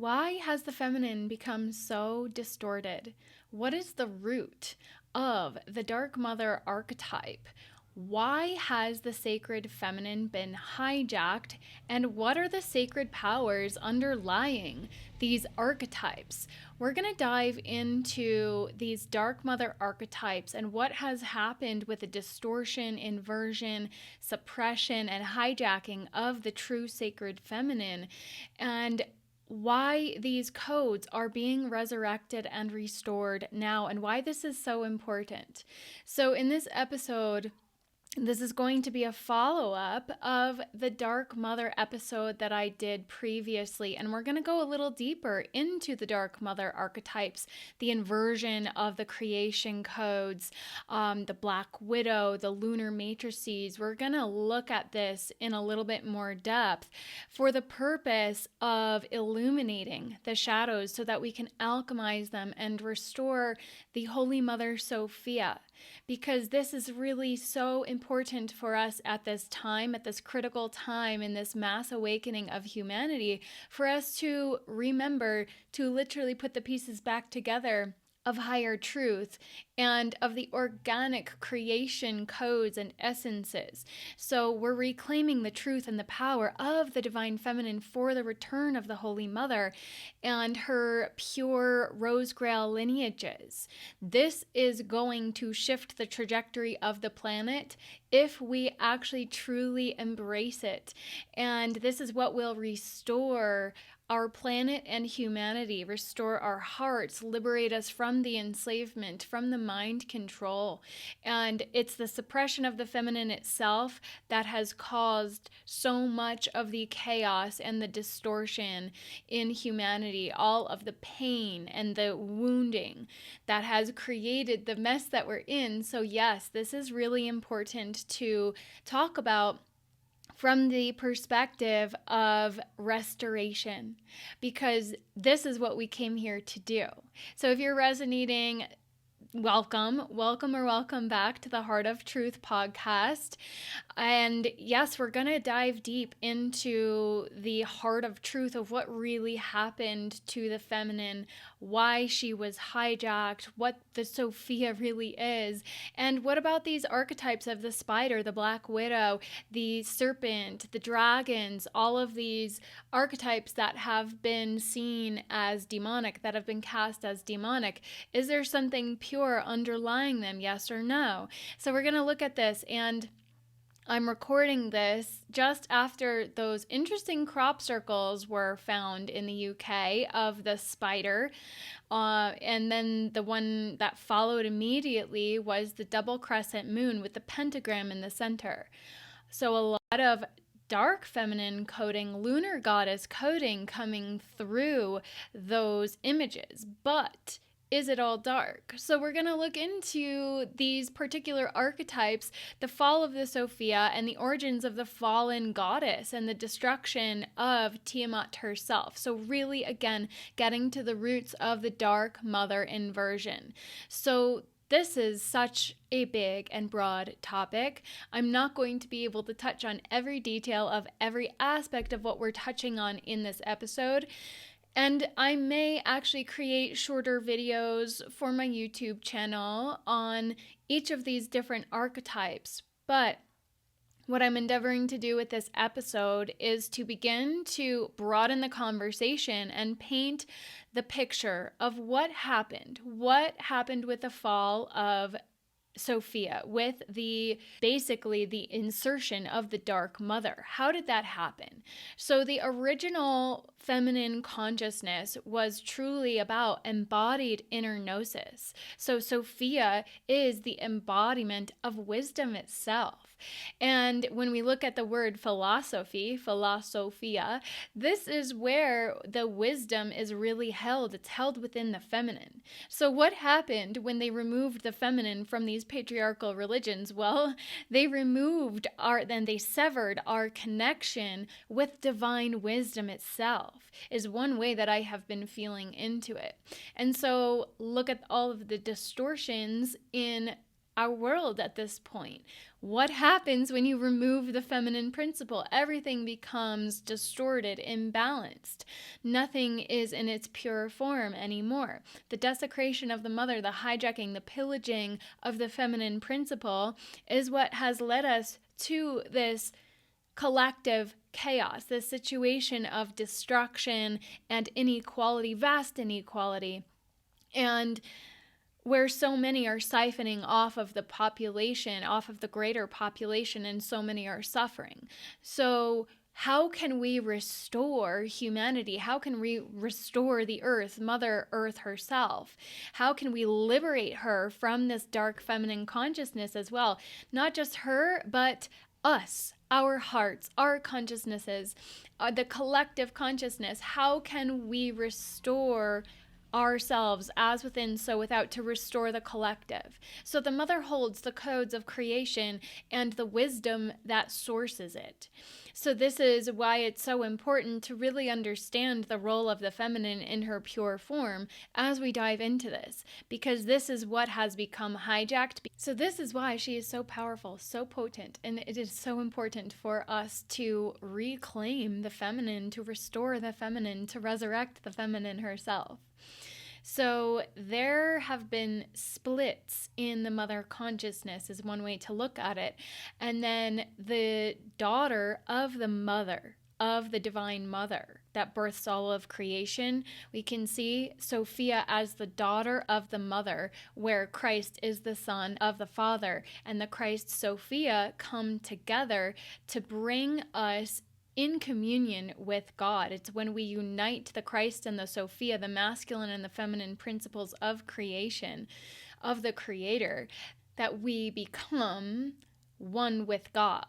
Why has the feminine become so distorted? What is the root of the Dark Mother archetype? Why has the sacred feminine been hijacked? And what are the sacred powers underlying these archetypes? We're going to dive into these Dark Mother archetypes and what has happened with the distortion, inversion, suppression, and hijacking of the true sacred feminine, and why these codes are being resurrected and restored now, and why this is so important. So, in this episode, this is going to be a follow-up of the Dark Mother episode that I did previously, and we're going to go a little deeper into the Dark Mother archetypes, the inversion of the creation codes, the Black Widow, the lunar matrices. We're going to look at this in a little bit more depth for the purpose of illuminating the shadows so that we can alchemize them and restore the Holy Mother Sophia, because this is really so important for us at this time, at this critical time in this mass awakening of humanity, for us to remember to literally put the pieces back together of higher truth and of the organic creation codes and essences. So we're reclaiming the truth and the power of the divine feminine for the return of the Holy Mother and her pure rose grail lineages. This is going to shift the trajectory of the planet if we actually truly embrace it. And this is what will restore our planet and humanity, restore our hearts, liberate us from the enslavement, from the mind control. And it's the suppression of the feminine itself that has caused so much of the chaos and the distortion in humanity, all of the pain and the wounding that has created the mess that we're in. So yes, this is really important to talk about from the perspective of restoration, because this is what we came here to do. So if you're resonating, welcome or welcome back to the Heart of Truth podcast. And yes, we're going to dive deep into the heart of truth of what really happened to the feminine, why she was hijacked, what the Sophia really is, and what about these archetypes of the spider, the Black Widow, the serpent, the dragons, all of these archetypes that have been seen as demonic, that have been cast as demonic. Is there something pure underlying them, yes or no? So we're going to look at this, and I'm recording this just after those interesting crop circles were found in the UK of the spider. And then the one that followed immediately was the double crescent moon with the pentagram in the center. So a lot of dark feminine coding, lunar goddess coding coming through those images. But is it all dark? So we're going to look into these particular archetypes, the fall of the Sophia and the origins of the fallen goddess and the destruction of Tiamat herself. So really, again, getting to the roots of the Dark Mother inversion. So this is such a big and broad topic. I'm not going to be able to touch on every detail of every aspect of what we're touching on in this episode. And I may actually create shorter videos for my YouTube channel on each of these different archetypes. But what I'm endeavoring to do with this episode is to begin to broaden the conversation and paint the picture of what happened with the fall of Sophia, with basically the insertion of the Dark Mother. How did that happen? So the original feminine consciousness was truly about embodied inner gnosis. So Sophia is the embodiment of wisdom itself. And when we look at the word philosophy, philosophia, this is where the wisdom is really held. It's held within the feminine. So what happened when they removed the feminine from these patriarchal religions? Well, they severed our connection with divine wisdom itself, is one way that I have been feeling into it. And so look at all of the distortions in our world at this point. What happens when you remove the feminine principle? Everything becomes distorted, imbalanced. Nothing is in its pure form anymore. The desecration of the mother, the hijacking, the pillaging of the feminine principle is what has led us to this collective chaos, this situation of destruction and inequality, vast inequality, and where so many are siphoning off of the population, off of the greater population, and so many are suffering. So how can we restore humanity? How can we restore the earth, Mother Earth herself? How can we liberate her from this dark feminine consciousness as well? Not just her, but us, our hearts, our consciousnesses, the collective consciousness. How can we restore ourselves as within, so without, to restore the collective? So the mother holds the codes of creation and the wisdom that sources it. So this is why it's so important to really understand the role of the feminine in her pure form as we dive into this, because this is what has become hijacked. So this is why she is so powerful, so potent, and it is so important for us to reclaim the feminine, to restore the feminine, to resurrect the feminine herself. So there have been splits in the mother consciousness is one way to look at it. And then the daughter of the mother, of the divine mother that births all of creation, we can see Sophia as the daughter of the mother, where Christ is the son of the father. And the Christ Sophia come together to bring us in communion with God. It's when we unite the Christ and the Sophia, the masculine and the feminine principles of creation, of the Creator, that we become one with God.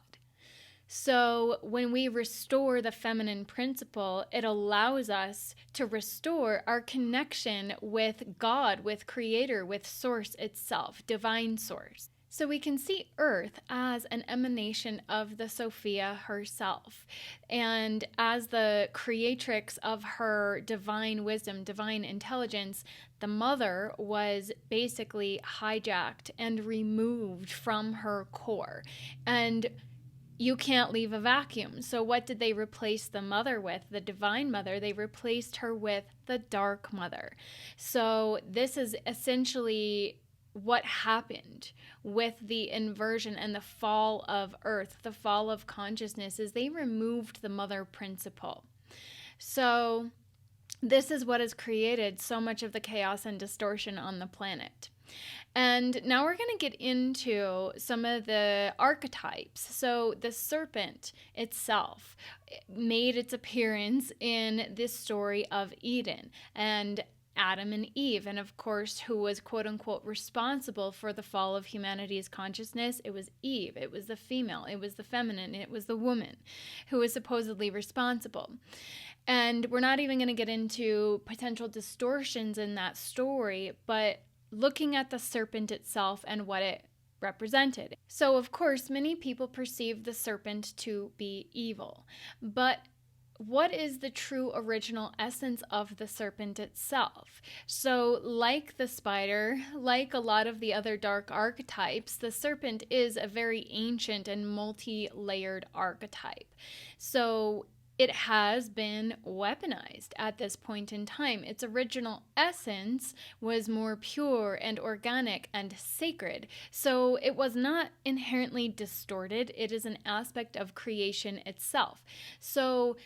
So when we restore the feminine principle, it allows us to restore our connection with God, with Creator, with Source itself, divine Source. So we can see Earth as an emanation of the Sophia herself, and as the creatrix of her divine wisdom, divine intelligence. The mother was basically hijacked and removed from her core, and you can't leave a vacuum. So what did they replace the mother with? The divine mother. They replaced her with the dark mother. So this is essentially what happened with the inversion and the fall of Earth, the fall of consciousness, is they removed the mother principle. So this is what has created so much of the chaos and distortion on the planet. And now we're going to get into some of the archetypes. So the serpent itself made its appearance in this story of Eden and Adam and Eve, and of course, who was quote unquote responsible for the fall of humanity's consciousness? It was Eve. It was the female. It was the feminine. It was the woman who was supposedly responsible. And we're not even going to get into potential distortions in that story, but looking at the serpent itself and what it represented. So, of course, many people perceive the serpent to be evil, but what is the true original essence of the serpent itself? So, like the spider, like a lot of the other dark archetypes, the serpent is a very ancient and multi-layered archetype. So, it has been weaponized at this point in time. Its original essence was more pure and organic and sacred. So it was not inherently distorted. It is an aspect of creation itself. So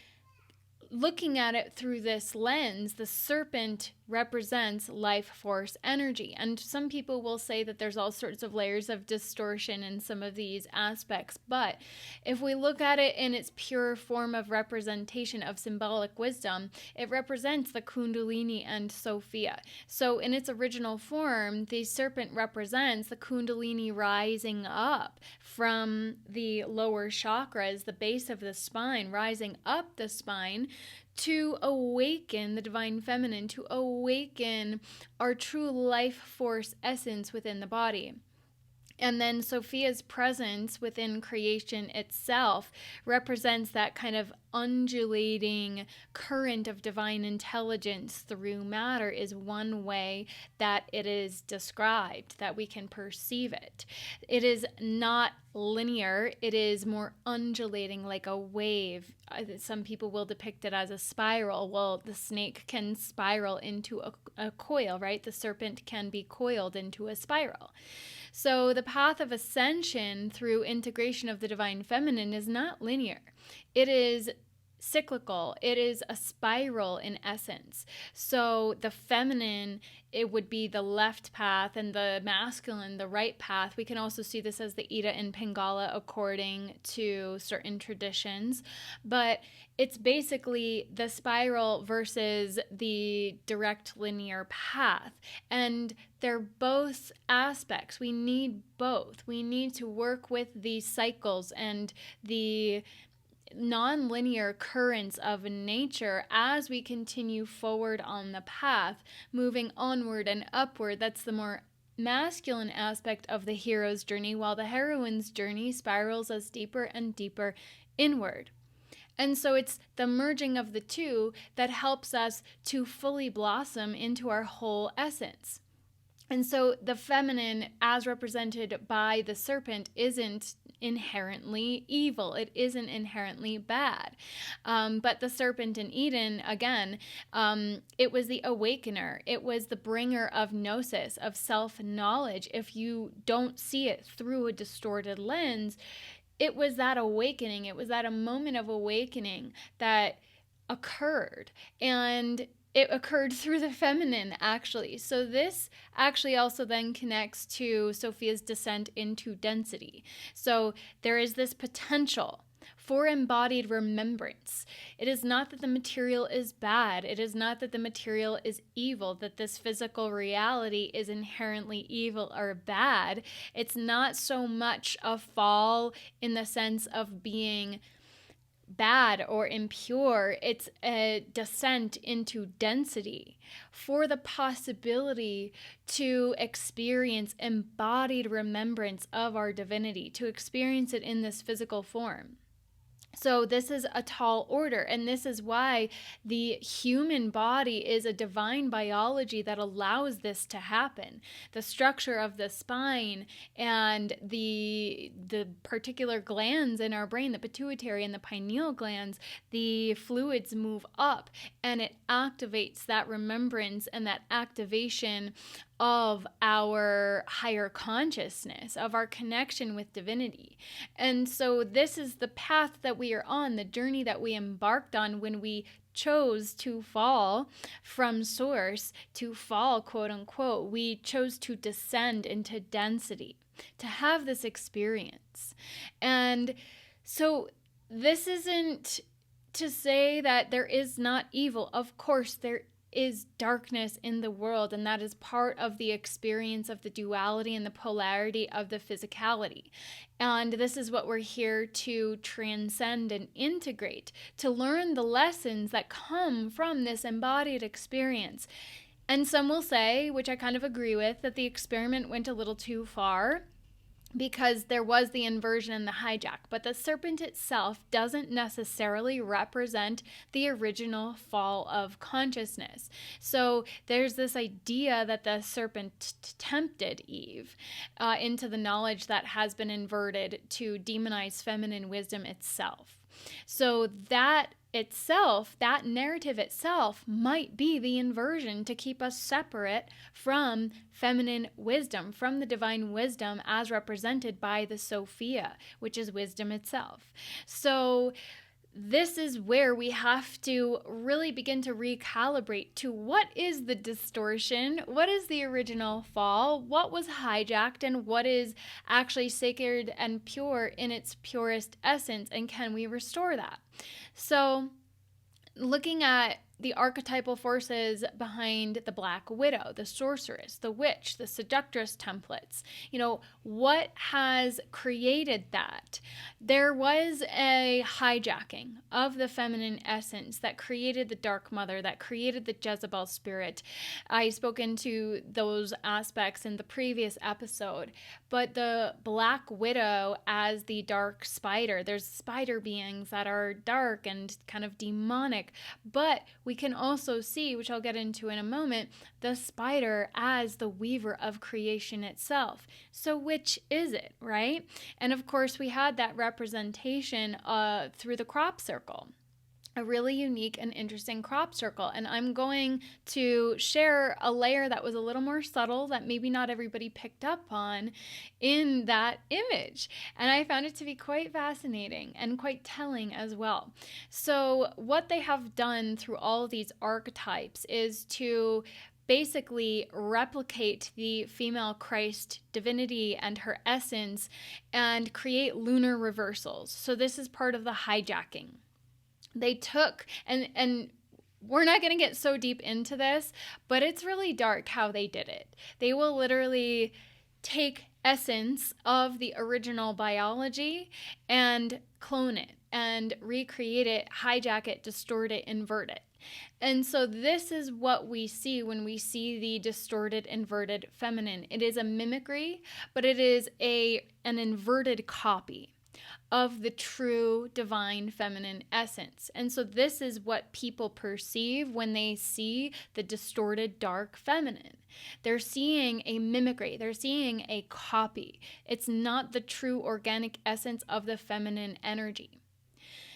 looking at it through this lens, the serpent represents life force energy. And some people will say that there's all sorts of layers of distortion in some of these aspects. But if we look at it in its pure form of representation of symbolic wisdom, it represents the Kundalini and Sophia. So in its original form, the serpent represents the Kundalini rising up from the lower chakras, the base of the spine, rising up the spine, to awaken the divine feminine, to awaken our true life force essence within the body. And then Sophia's presence within creation itself represents that kind of undulating current of divine intelligence through matter is one way that it is described, that we can perceive it. It is not linear, it is more undulating, like a wave. Some people will depict it as a spiral. Well, the snake can spiral into a coil, right? The serpent can be coiled into a spiral. So the path of ascension through integration of the divine feminine is not linear. It is cyclical. It is a spiral in essence. So the feminine, it would be the left path, and the masculine, the right path. We can also see this as the Ida and Pingala according to certain traditions. But it's basically the spiral versus the direct linear path. And they're both aspects. We need both. We need to work with these cycles and the non-linear currents of nature as we continue forward on the path, moving onward and upward. That's the more masculine aspect of the hero's journey, while the heroine's journey spirals us deeper and deeper inward. And so it's the merging of the two that helps us to fully blossom into our whole essence. And so the feminine, as represented by the serpent, isn't inherently evil. It isn't inherently bad. But the serpent in Eden, again, it was the awakener. It was the bringer of gnosis, of self-knowledge. If you don't see it through a distorted lens, it was that awakening. It was that a moment of awakening that occurred. And it occurred through the feminine, actually. So this actually also then connects to Sophia's descent into density. So there is this potential for embodied remembrance. It is not that the material is bad. It is not that the material is evil, that this physical reality is inherently evil or bad. It's not so much a fall in the sense of being bad or impure. It's a descent into density for the possibility to experience embodied remembrance of our divinity, to experience it in this physical form. So this is a tall order, and this is why the human body is a divine biology that allows this to happen. The structure of the spine and the particular glands in our brain, the pituitary and the pineal glands, the fluids move up, and it activates that remembrance and that activation of our higher consciousness, of our connection with divinity. And so this is the path that we are on, the journey that we embarked on when we chose to fall from source, to fall, quote unquote. We chose to descend into density, to have this experience. And so this isn't to say that there is not evil. Of course, there is darkness in the world, and that is part of the experience of the duality and the polarity of the physicality. And this is what we're here to transcend and integrate, to learn the lessons that come from this embodied experience. And some will say, which I kind of agree with, that the experiment went a little too far, because there was the inversion and the hijack. But the serpent itself doesn't necessarily represent the original fall of consciousness. So there's this idea that the serpent tempted Eve into the knowledge that has been inverted to demonize feminine wisdom itself. So that itself, that narrative itself, might be the inversion to keep us separate from feminine wisdom, from the divine wisdom as represented by the Sophia, which is wisdom itself. So this is where we have to really begin to recalibrate to what is the distortion, what is the original fall, what was hijacked, and what is actually sacred and pure in its purest essence, and can we restore that? So looking at the archetypal forces behind the Black Widow, the sorceress, the witch, the seductress templates. What has created that? There was a hijacking of the feminine essence that created the Dark Mother, that created the Jezebel spirit. I spoke into those aspects in the previous episode. But the Black Widow as the dark spider, there's spider beings that are dark and kind of demonic, but we can also see, which I'll get into in a moment, the spider as the weaver of creation itself. So which is it, right? And of course, we had that representation through the crop circle. A really unique and interesting crop circle. And I'm going to share a layer that was a little more subtle that maybe not everybody picked up on in that image. And I found it to be quite fascinating and quite telling as well. So what they have done through all of these archetypes is to basically replicate the female Christ divinity and her essence and create lunar reversals. So this is part of the hijacking. They took, and we're not going to get so deep into this, but it's really dark how they did it. They will literally take essence of the original biology and clone it and recreate it, hijack it, distort it, invert it. And so this is what we see when we see the distorted, inverted feminine. It is a mimicry, but it is an inverted copy of the true divine feminine essence. And so this is what people perceive when they see the distorted dark feminine. They're seeing a mimicry. They're seeing a copy. It's not the true organic essence of the feminine energy.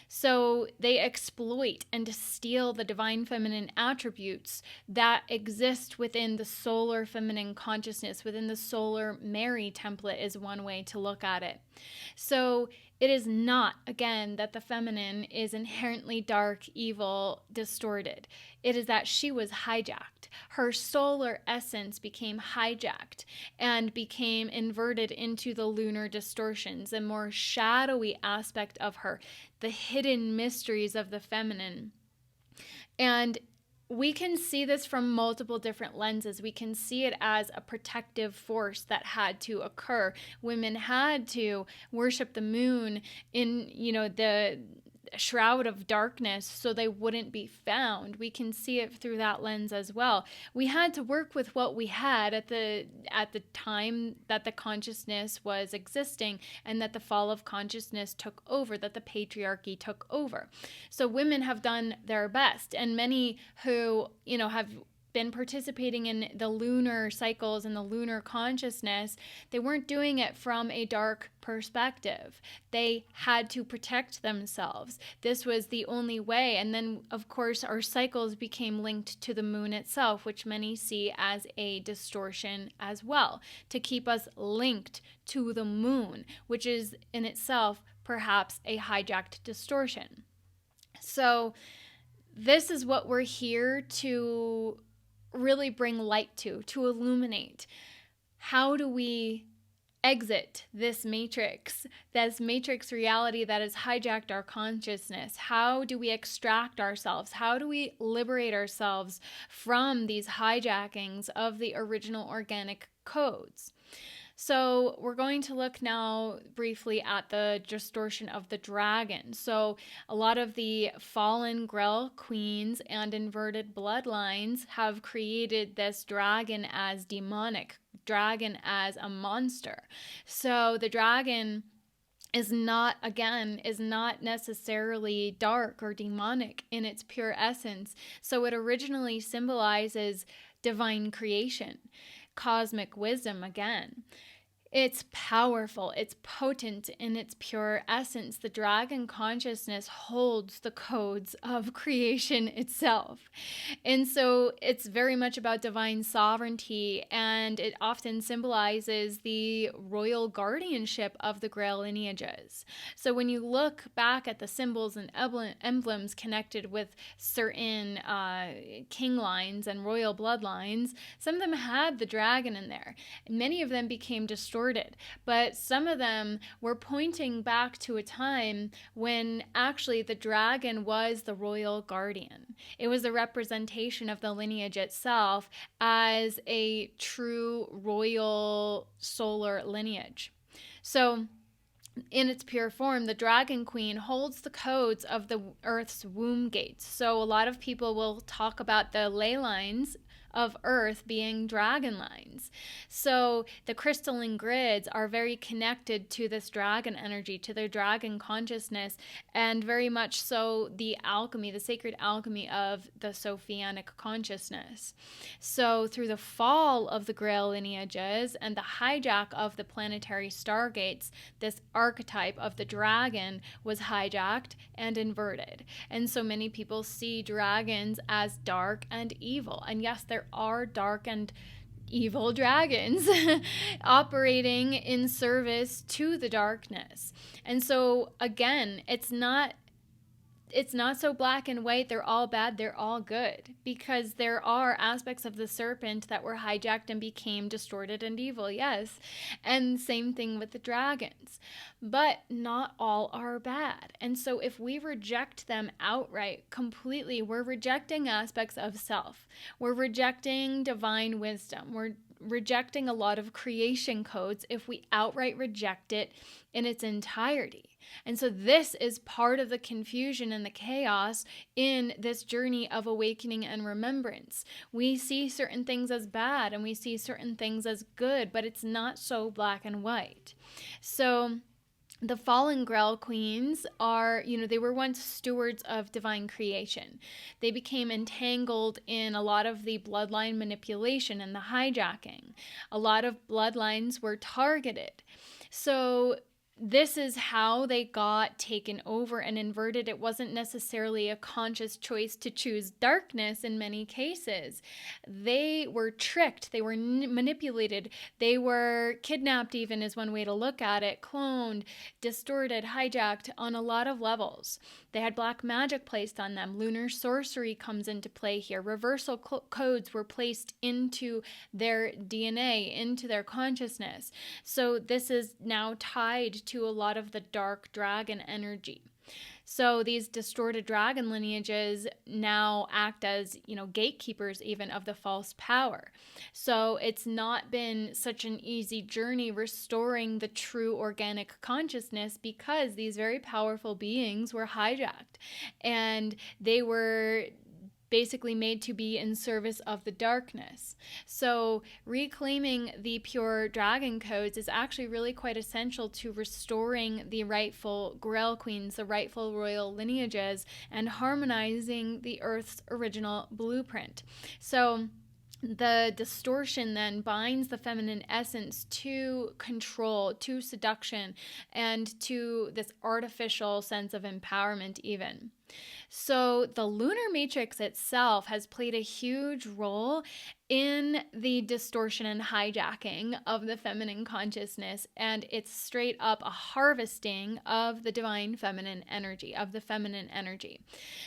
So they exploit and steal the divine feminine attributes that exist within the solar feminine consciousness, within the solar Mary template is one way to look at it. So it is not, again, that the feminine is inherently dark, evil, distorted. It is that she was hijacked. Her solar essence became hijacked and became inverted into the lunar distortions, a more shadowy aspect of her, the hidden mysteries of the feminine. And we can see this from multiple different lenses. We can see it as a protective force that had to occur. Women had to worship the moon in, the shroud of darkness so they wouldn't be found. We can see it through that lens as well. We had to work with what we had at the time that the consciousness was existing and that the fall of consciousness took over, that the patriarchy took over. So women have done their best, and many who, have been participating in the lunar cycles and the lunar consciousness, they weren't doing it from a dark perspective. They had to protect themselves. This was the only way. And then, of course, our cycles became linked to the moon itself, which many see as a distortion as well, to keep us linked to the moon, which is in itself perhaps a hijacked distortion. So this is what we're here to really bring light to illuminate. How do we exit this matrix reality that has hijacked our consciousness? How do we extract ourselves? How do we liberate ourselves from these hijackings of the original organic codes? So we're going to look now briefly at the distortion of the dragon. So a lot of the fallen Grail queens and inverted bloodlines have created this dragon as demonic, dragon as a monster. So the dragon is not necessarily dark or demonic in its pure essence. So it originally symbolizes divine creation, cosmic wisdom again. It's powerful, it's potent in its pure essence. The dragon consciousness holds the codes of creation itself. And so it's very much about divine sovereignty, and it often symbolizes the royal guardianship of the Grail lineages. So when you look back at the symbols and emblems connected with certain king lines and royal bloodlines, some of them had the dragon in there. Many of them became distorted distorted. But some of them were pointing back to a time when actually the dragon was the royal guardian. It was a representation of the lineage itself as a true royal solar lineage. So in its pure form, the Dragon Queen holds the codes of the Earth's womb gates. So a lot of people will talk about the ley lines of Earth being dragon lines. So the crystalline grids are very connected to this dragon energy, to their dragon consciousness, and very much so the alchemy, the sacred alchemy of the Sophianic consciousness. So through the fall of the Grail lineages and the hijack of the planetary stargates, this archetype of the dragon was hijacked and inverted. And so many people see dragons as dark and evil. And yes, there are dark and evil dragons operating in service to the darkness. And so again, it's not so black and white, they're all bad, they're all good, because there are aspects of the serpent that were hijacked and became distorted and evil, yes. And same thing with the dragons. But not all are bad. And so if we reject them outright, completely, we're rejecting aspects of self. We're rejecting divine wisdom. We're rejecting a lot of creation codes if we outright reject it in its entirety. And so this is part of the confusion and the chaos in this journey of awakening and remembrance. We see certain things as bad and we see certain things as good, but it's not so black and white. So the fallen Grail queens are, they were once stewards of divine creation. They became entangled in a lot of the bloodline manipulation and the hijacking. A lot of bloodlines were targeted. So this is how they got taken over and inverted. It wasn't necessarily a conscious choice to choose darkness in many cases. They were tricked. They were manipulated. They were kidnapped, even is one way to look at it, cloned, distorted, hijacked on a lot of levels. They had black magic placed on them. Lunar sorcery comes into play here. Reversal codes were placed into their DNA, into their consciousness. So this is now tied to a lot of the dark dragon energy. So these distorted dragon lineages now act as, gatekeepers even of the false power. So it's not been such an easy journey restoring the true organic consciousness, because these very powerful beings were hijacked and they were basically made to be in service of the darkness. So reclaiming the pure dragon codes is actually really quite essential to restoring the rightful Grail queens, the rightful royal lineages, and harmonizing the Earth's original blueprint. So the distortion then binds the feminine essence to control, to seduction, and to this artificial sense of empowerment even. So the lunar matrix itself has played a huge role in the distortion and hijacking of the feminine consciousness, and it's straight up a harvesting of the divine feminine energy, of the feminine energy.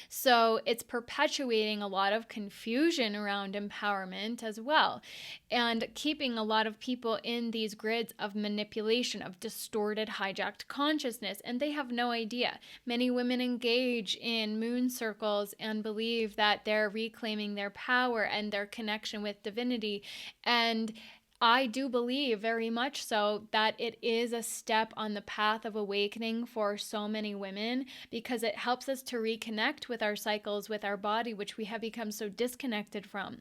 So it's perpetuating a lot of confusion around empowerment as well, and keeping a lot of people in these grids of manipulation, of distorted, hijacked consciousness, and they have no idea. Many women engage in moon circles and believe that they're reclaiming their power and their connection with divinity, and I do believe very much so that it is a step on the path of awakening for so many women, because it helps us to reconnect with our cycles, with our body, which we have become so disconnected from.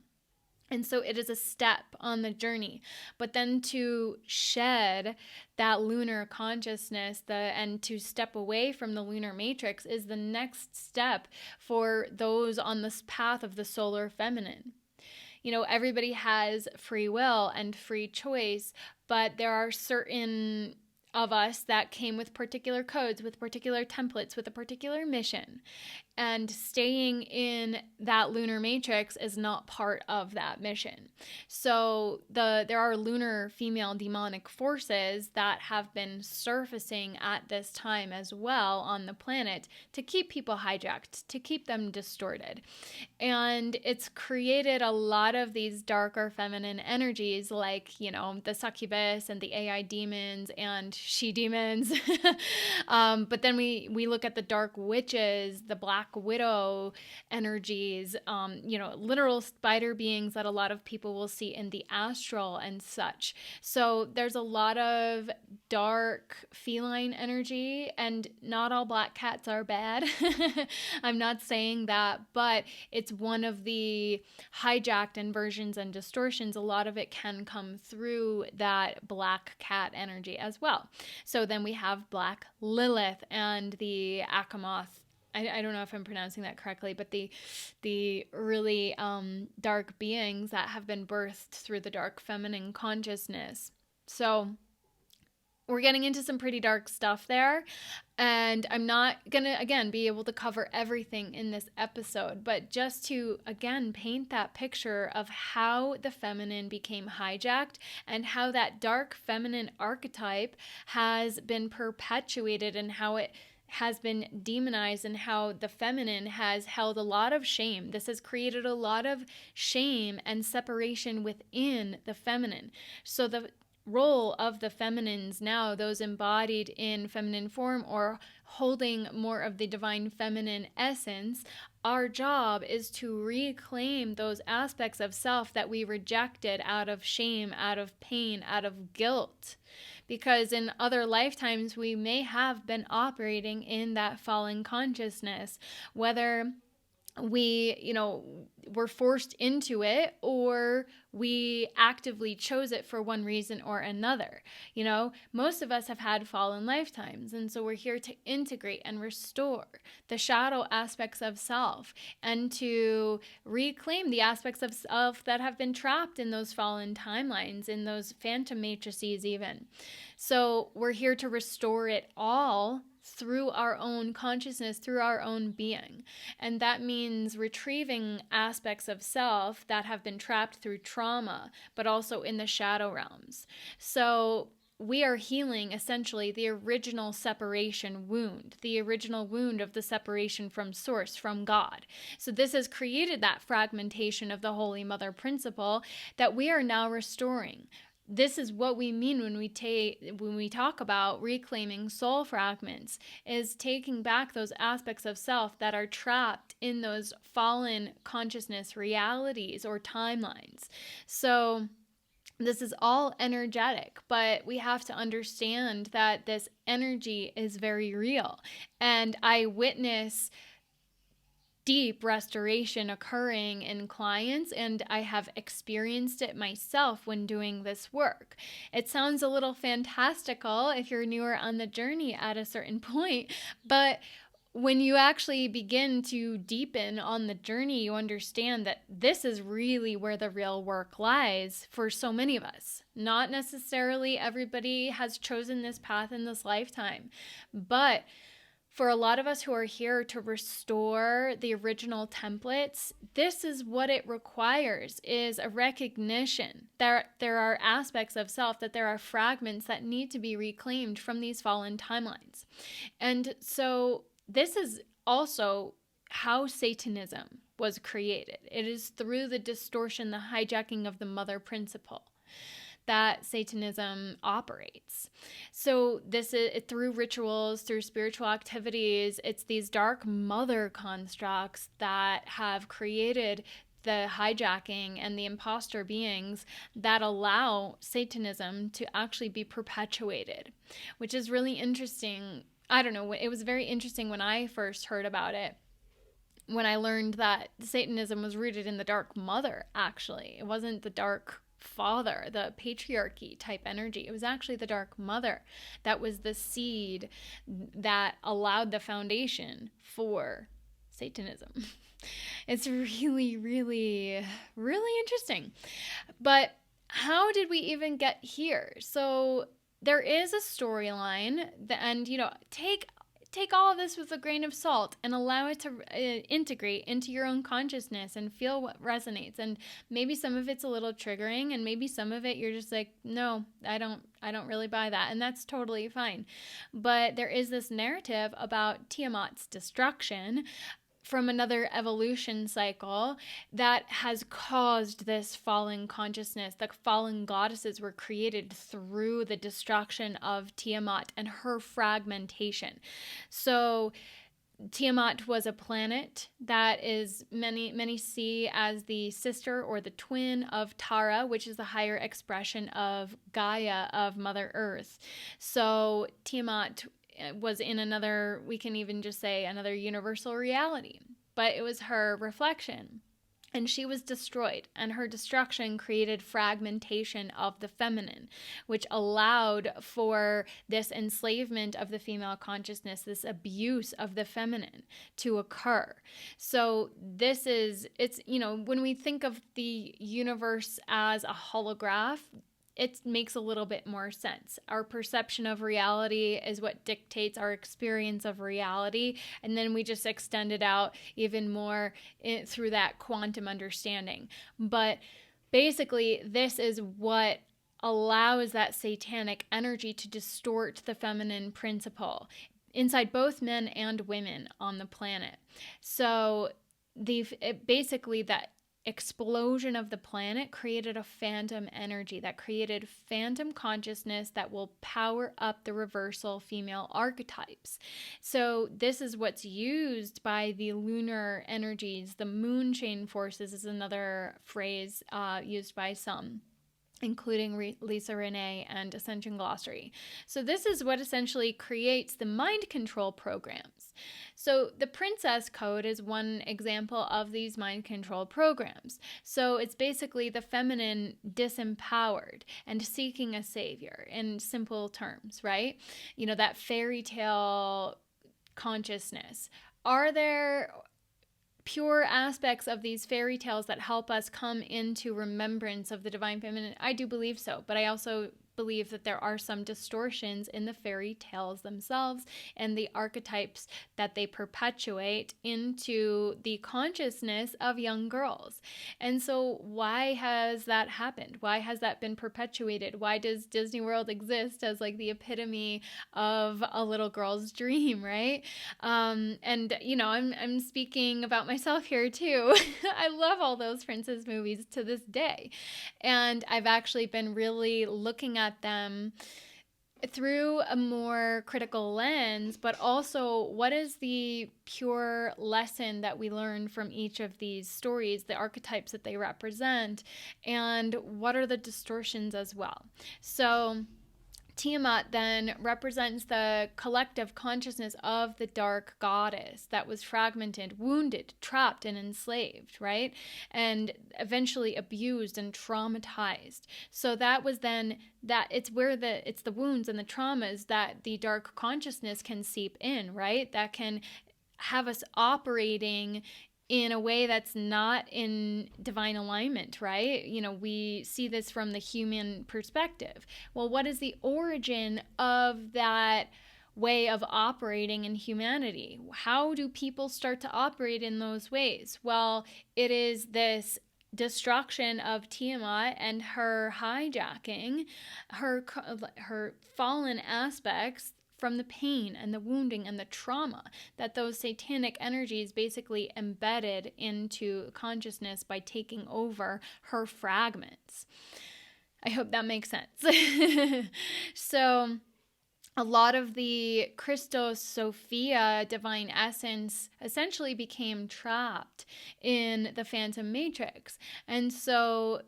And so it is a step on the journey. But then to shed that lunar consciousness and to step away from the lunar matrix is the next step for those on this path of the solar feminine. Everybody has free will and free choice, but there are certain of us that came with particular codes, with particular templates, with a particular mission. and staying in that lunar matrix is not part of that mission. So there are lunar female demonic forces that have been surfacing at this time as well on the planet to keep people hijacked, to keep them distorted. And it's created a lot of these darker feminine energies, like, the succubus and the AI demons and she demons. But then we look at the dark witches, the black widow energies, literal spider beings that a lot of people will see in the astral and such. So there's a lot of dark feline energy, and not all black cats are bad. I'm not saying that, but it's one of the hijacked inversions and distortions. A lot of it can come through that black cat energy as well. So then we have Black Lilith and the Akamoth. I don't know if I'm pronouncing that correctly, but the really dark beings that have been birthed through the dark feminine consciousness. So we're getting into some pretty dark stuff there, and I'm not going to, again, be able to cover everything in this episode, but just to, again, paint that picture of how the feminine became hijacked and how that dark feminine archetype has been perpetuated and how it has been demonized and how the feminine has held a lot of shame. This has created a lot of shame and separation within the feminine. So the role of the feminines now, those embodied in feminine form or holding more of the divine feminine essence, our job is to reclaim those aspects of self that we rejected out of shame, out of pain, out of guilt. Because in other lifetimes, we may have been operating in that fallen consciousness, whether we, were forced into it or we actively chose it for one reason or another. Most of us have had fallen lifetimes. And so we're here to integrate and restore the shadow aspects of self and to reclaim the aspects of self that have been trapped in those fallen timelines, in those phantom matrices even. So we're here to restore it all through our own consciousness, through our own being. And that means retrieving aspects of self that have been trapped through trauma, but also in the shadow realms. So we are healing essentially the original separation wound, the original wound of the separation from source, from God. So this has created that fragmentation of the Holy Mother principle that we are now restoring. This is what we mean when we talk about reclaiming soul fragments, is taking back those aspects of self that are trapped in those fallen consciousness realities or timelines. So this is all energetic, but we have to understand that this energy is very real. And I witness deep restoration occurring in clients, and I have experienced it myself when doing this work. It sounds a little fantastical if you're newer on the journey at a certain point, but when you actually begin to deepen on the journey, you understand that this is really where the real work lies for so many of us. Not necessarily everybody has chosen this path in this lifetime, but for a lot of us who are here to restore the original templates, this is what it requires, is a recognition that there are aspects of self, that there are fragments that need to be reclaimed from these fallen timelines. And so this is also how Satanism was created. It is through the distortion, the hijacking of the mother principle that Satanism operates. So this is through rituals, through spiritual activities. It's these dark mother constructs that have created the hijacking and the imposter beings that allow Satanism to actually be perpetuated, which is really interesting. I don't know, it was very interesting when I first heard about it, when I learned that Satanism was rooted in the dark mother, actually. It wasn't the dark father, the patriarchy type energy. It was actually the dark mother that was the seed that allowed the foundation for Satanism. It's really, really, really interesting. But how did we even get here? So there is a storyline, and take take all of this with a grain of salt and allow it to integrate into your own consciousness and feel what resonates. And maybe some of it's a little triggering, and maybe some of it you're just like, no, I don't really buy that. And that's totally fine. But there is this narrative about Tiamat's destruction from another evolution cycle that has caused this fallen consciousness. The fallen goddesses were created through the destruction of Tiamat and her fragmentation. So Tiamat was a planet that is many see as the sister or the twin of Tara, which is the higher expression of Gaia, of Mother Earth. So Tiamat was in another, we can even just say another universal reality, but it was her reflection. And she was destroyed, and her destruction created fragmentation of the feminine, which allowed for this enslavement of the female consciousness, this abuse of the feminine to occur. So it's, when we think of the universe as a holograph, it makes a little bit more sense. Our perception of reality is what dictates our experience of reality. And then we just extend it out even more through that quantum understanding. But basically, this is what allows that satanic energy to distort the feminine principle inside both men and women on the planet. So basically that explosion of the planet created a phantom energy that created phantom consciousness that will power up the reversal female archetypes. So this is what's used by the lunar energies. The moon chain forces is another phrase used by some, including Lisa Renee and Ascension Glossary. So this is what essentially creates the mind control programs. So the Princess Code is one example of these mind control programs. So it's basically the feminine disempowered and seeking a savior in simple terms, right? That fairy tale consciousness. Are there pure aspects of these fairy tales that help us come into remembrance of the divine feminine? I do believe so, but I also believe that there are some distortions in the fairy tales themselves and the archetypes that they perpetuate into the consciousness of young girls. And so why has that happened? Why has that been perpetuated? Why does Disney World exist as like the epitome of a little girl's dream, right? I'm speaking about myself here too. I love all those princess movies to this day. And I've actually been really looking at them through a more critical lens, but also what is the pure lesson that we learn from each of these stories, the archetypes that they represent, and what are the distortions as well. So Tiamat then represents the collective consciousness of the dark goddess that was fragmented, wounded, trapped, and enslaved, right? And eventually abused and traumatized. So that was then it's the wounds and the traumas that the dark consciousness can seep in, right? That can have us operating in a way that's not in divine alignment, right? We see this from the human perspective. Well, what is the origin of that way of operating in humanity? How do people start to operate in those ways? Well, it is this destruction of Tiamat and her hijacking, her fallen aspects from the pain and the wounding and the trauma that those satanic energies basically embedded into consciousness by taking over her fragments. I hope that makes sense. So a lot of the Christos Sophia divine essence essentially became trapped in the Phantom Matrix. And so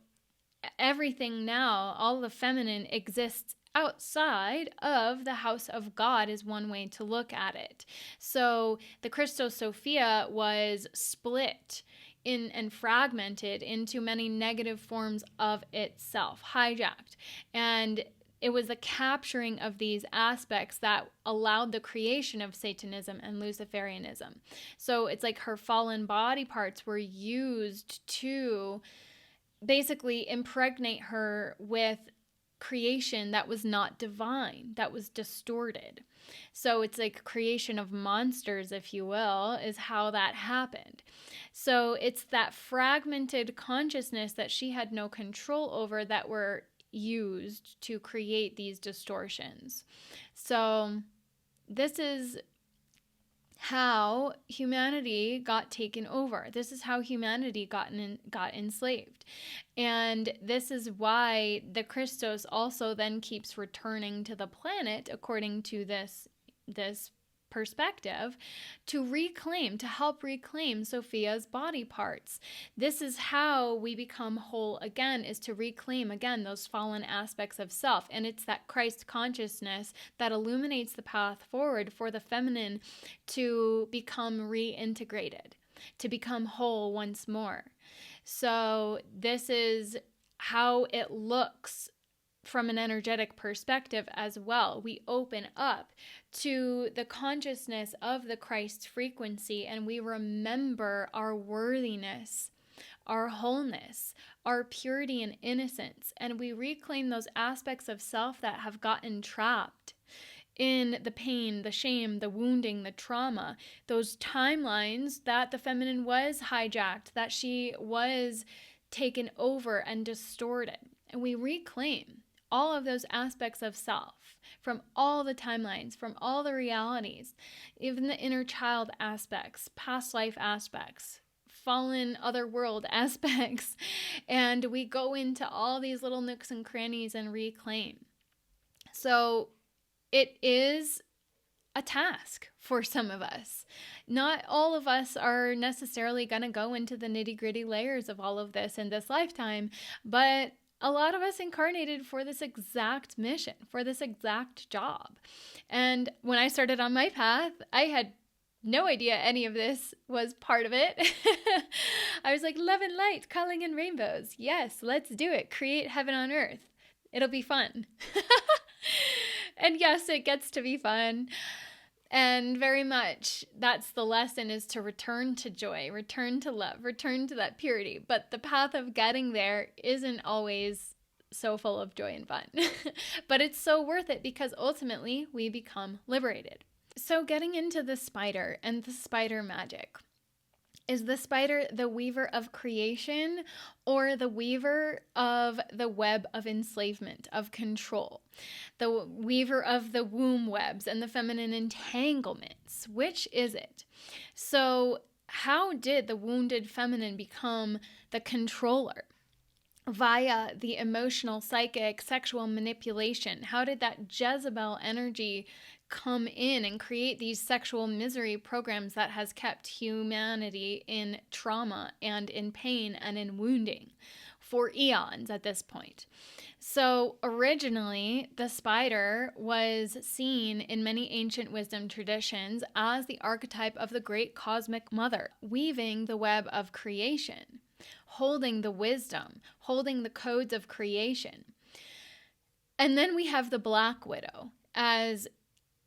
everything now, all the feminine exists outside of the house of God is one way to look at it. So the Christos Sophia was split in and fragmented into many negative forms of itself, hijacked. And it was the capturing of these aspects that allowed the creation of Satanism and Luciferianism. So it's like her fallen body parts were used to basically impregnate her with creation that was not divine, that was distorted. So it's like creation of monsters, if you will, is how that happened. So it's that fragmented consciousness that she had no control over that were used to create these distortions. So this is how humanity got taken over. This is how humanity got enslaved. And this is why the Christos also then keeps returning to the planet, according to this perspective, to help reclaim Sophia's body parts. This is how we become whole again, is to reclaim again those fallen aspects of self. And it's that Christ consciousness that illuminates the path forward for the feminine to become reintegrated, to become whole once more. So this is how it looks from an energetic perspective as well. We open up to the consciousness of the Christ frequency, and we remember our worthiness, our wholeness, our purity and innocence, and we reclaim those aspects of self that have gotten trapped in the pain, the shame, the wounding, the trauma, those timelines that the feminine was hijacked, that she was taken over and distorted. And we reclaim all of those aspects of self from all the timelines, from all the realities, even the inner child aspects, past life aspects, fallen otherworld aspects. And we go into all these little nooks and crannies and reclaim. So it is a task for some of us. Not all of us are necessarily going to go into the nitty-gritty layers of all of this in this lifetime, but a lot of us incarnated for this exact mission, for this exact job. And when I started on my path, I had no idea any of this was part of it. I was like, love and light, calling in rainbows. Yes, let's do it. Create heaven on earth. It'll be fun. And yes, it gets to be fun. And very much that's the lesson, is to return to joy, return to love, return to that purity. But the path of getting there isn't always so full of joy and fun. But it's so worth it, because ultimately we become liberated. So getting into the spider and the spider magic. Is the spider the weaver of creation, or the weaver of the web of enslavement, of control? The weaver of the womb webs and the feminine entanglements? Which is it? So how did the wounded feminine become the controller? Via the emotional, psychic, sexual manipulation. How did that Jezebel energy come in and create these sexual misery programs that has kept humanity in trauma and in pain and in wounding for eons at this point? So originally, the spider was seen in many ancient wisdom traditions as the archetype of the great cosmic mother, weaving the web of creation, holding the wisdom, holding the codes of creation. And then we have the black widow as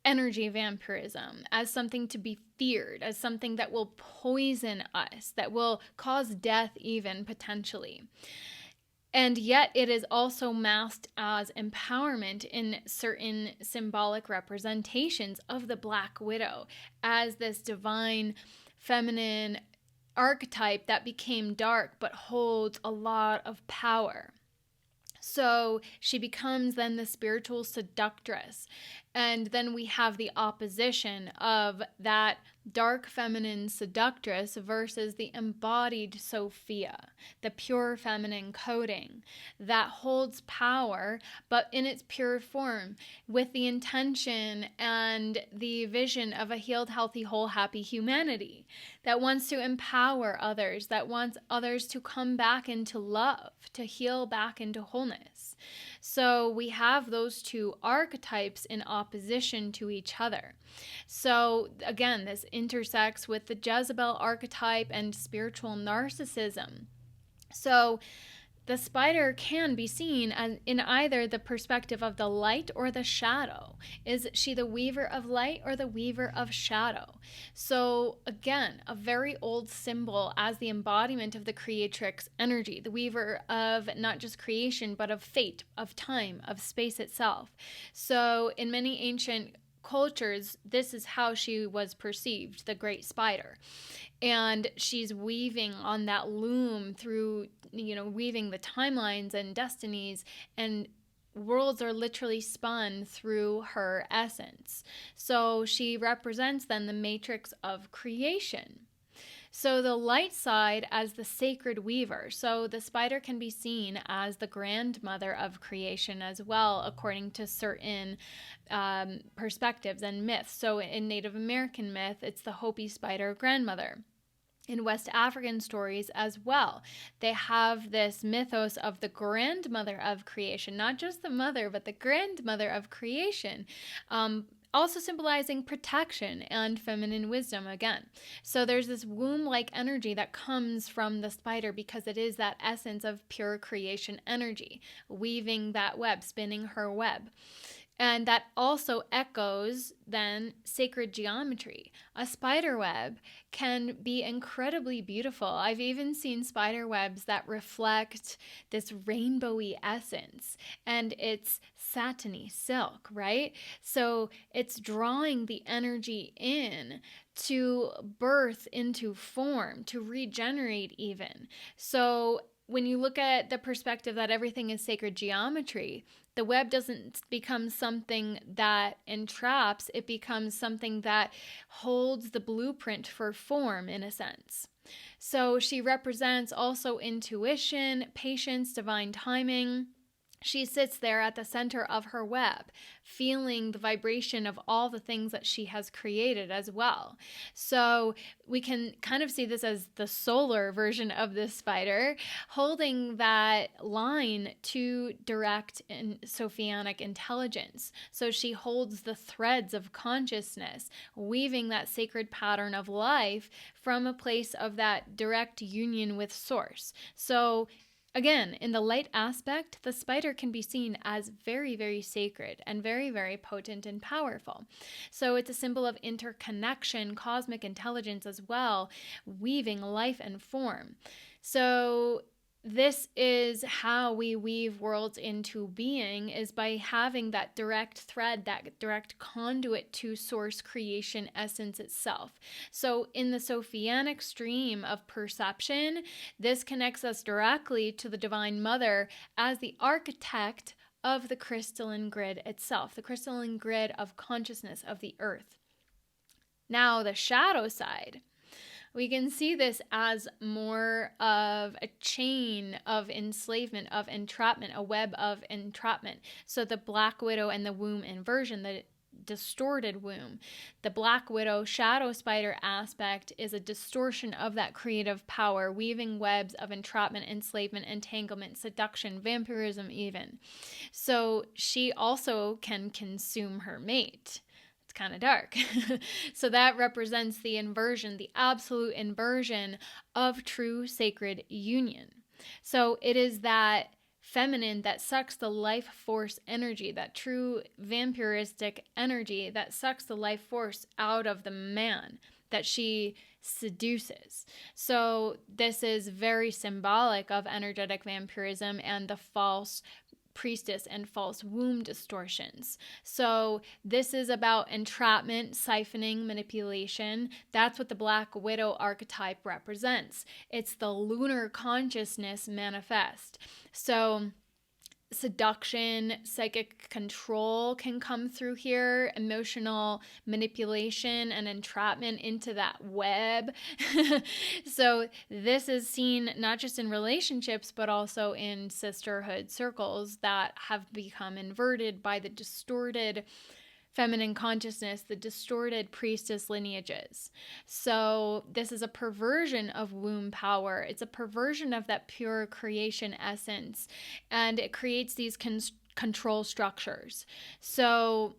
energy vampirism, as something to be feared, as something that will poison us, that will cause death even potentially. And yet it is also masked as empowerment in certain symbolic representations of the Black Widow as this divine feminine archetype that became dark but holds a lot of power. So she becomes then the spiritual seductress. And then we have the opposition of that dark feminine seductress versus the embodied Sophia, the pure feminine coding that holds power, but in its pure form, with the intention and the vision of a healed, healthy, whole, happy humanity that wants to empower others, that wants others to come back into love, to heal back into wholeness. So we have those two archetypes in opposition to each other. So again, this intersects with the Jezebel archetype and spiritual narcissism. So the spider can be seen as in either the perspective of the light or the shadow. Is she the weaver of light or the weaver of shadow? So again, a very old symbol as the embodiment of the creatrix energy, the weaver of not just creation, but of fate, of time, of space itself. So in many ancient cultures, this is how she was perceived, the great spider. And she's weaving on that loom through, weaving the timelines and destinies, and worlds are literally spun through her essence. So she represents then the matrix of creation. So the light side as the sacred weaver. So the spider can be seen as the grandmother of creation as well, according to certain perspectives and myths. So in Native American myth, it's the Hopi spider grandmother. In West African stories as well, they have this mythos of the grandmother of creation, not just the mother, but the grandmother of creation. Also symbolizing protection and feminine wisdom again. So there's this womb-like energy that comes from the spider because it is that essence of pure creation energy, weaving that web, spinning her web. And that also echoes then sacred geometry. A spider web can be incredibly beautiful. I've even seen spider webs that reflect this rainbowy essence, and it's satiny silk, right? So it's drawing the energy in to birth into form, to regenerate even. So when you look at the perspective that everything is sacred geometry, the web doesn't become something that entraps, it becomes something that holds the blueprint for form in a sense. So she represents also intuition, patience, divine timing. She sits there at the center of her web, feeling the vibration of all the things that she has created as well. So we can kind of see this as the solar version of this spider, holding that line to direct and Sophianic intelligence. So she holds the threads of consciousness, weaving that sacred pattern of life from a place of that direct union with source. So again, in the light aspect, the spider can be seen as very, very sacred and very, very potent and powerful. So it's a symbol of interconnection, cosmic intelligence as well, weaving life and form. So this is how we weave worlds into being, is by having that direct thread, that direct conduit to source creation essence itself. So in the Sophianic stream of perception, this connects us directly to the Divine Mother as the architect of the crystalline grid itself, the crystalline grid of consciousness of the earth. Now, the shadow side. We can see this as more of a chain of enslavement, of entrapment, a web of entrapment. So the Black Widow and the womb inversion, the distorted womb. The Black Widow shadow spider aspect is a distortion of that creative power, weaving webs of entrapment, enslavement, entanglement, seduction, vampirism even. So she also can consume her mate. Kind of dark. So that represents the inversion, the absolute inversion of true sacred union. So it is that feminine that sucks the life force energy, that true vampiristic energy that sucks the life force out of the man that she seduces. So this is very symbolic of energetic vampirism and the false priestess and false womb distortions. So this is about entrapment, siphoning, manipulation. That's what the Black Widow archetype represents. It's the lunar consciousness manifest. So seduction, psychic control can come through here, emotional manipulation and entrapment into that web. So this is seen not just in relationships, but also in sisterhood circles that have become inverted by the distorted feminine consciousness, the distorted priestess lineages. So this is a perversion of womb power. It's a perversion of that pure creation essence, and it creates these control structures. So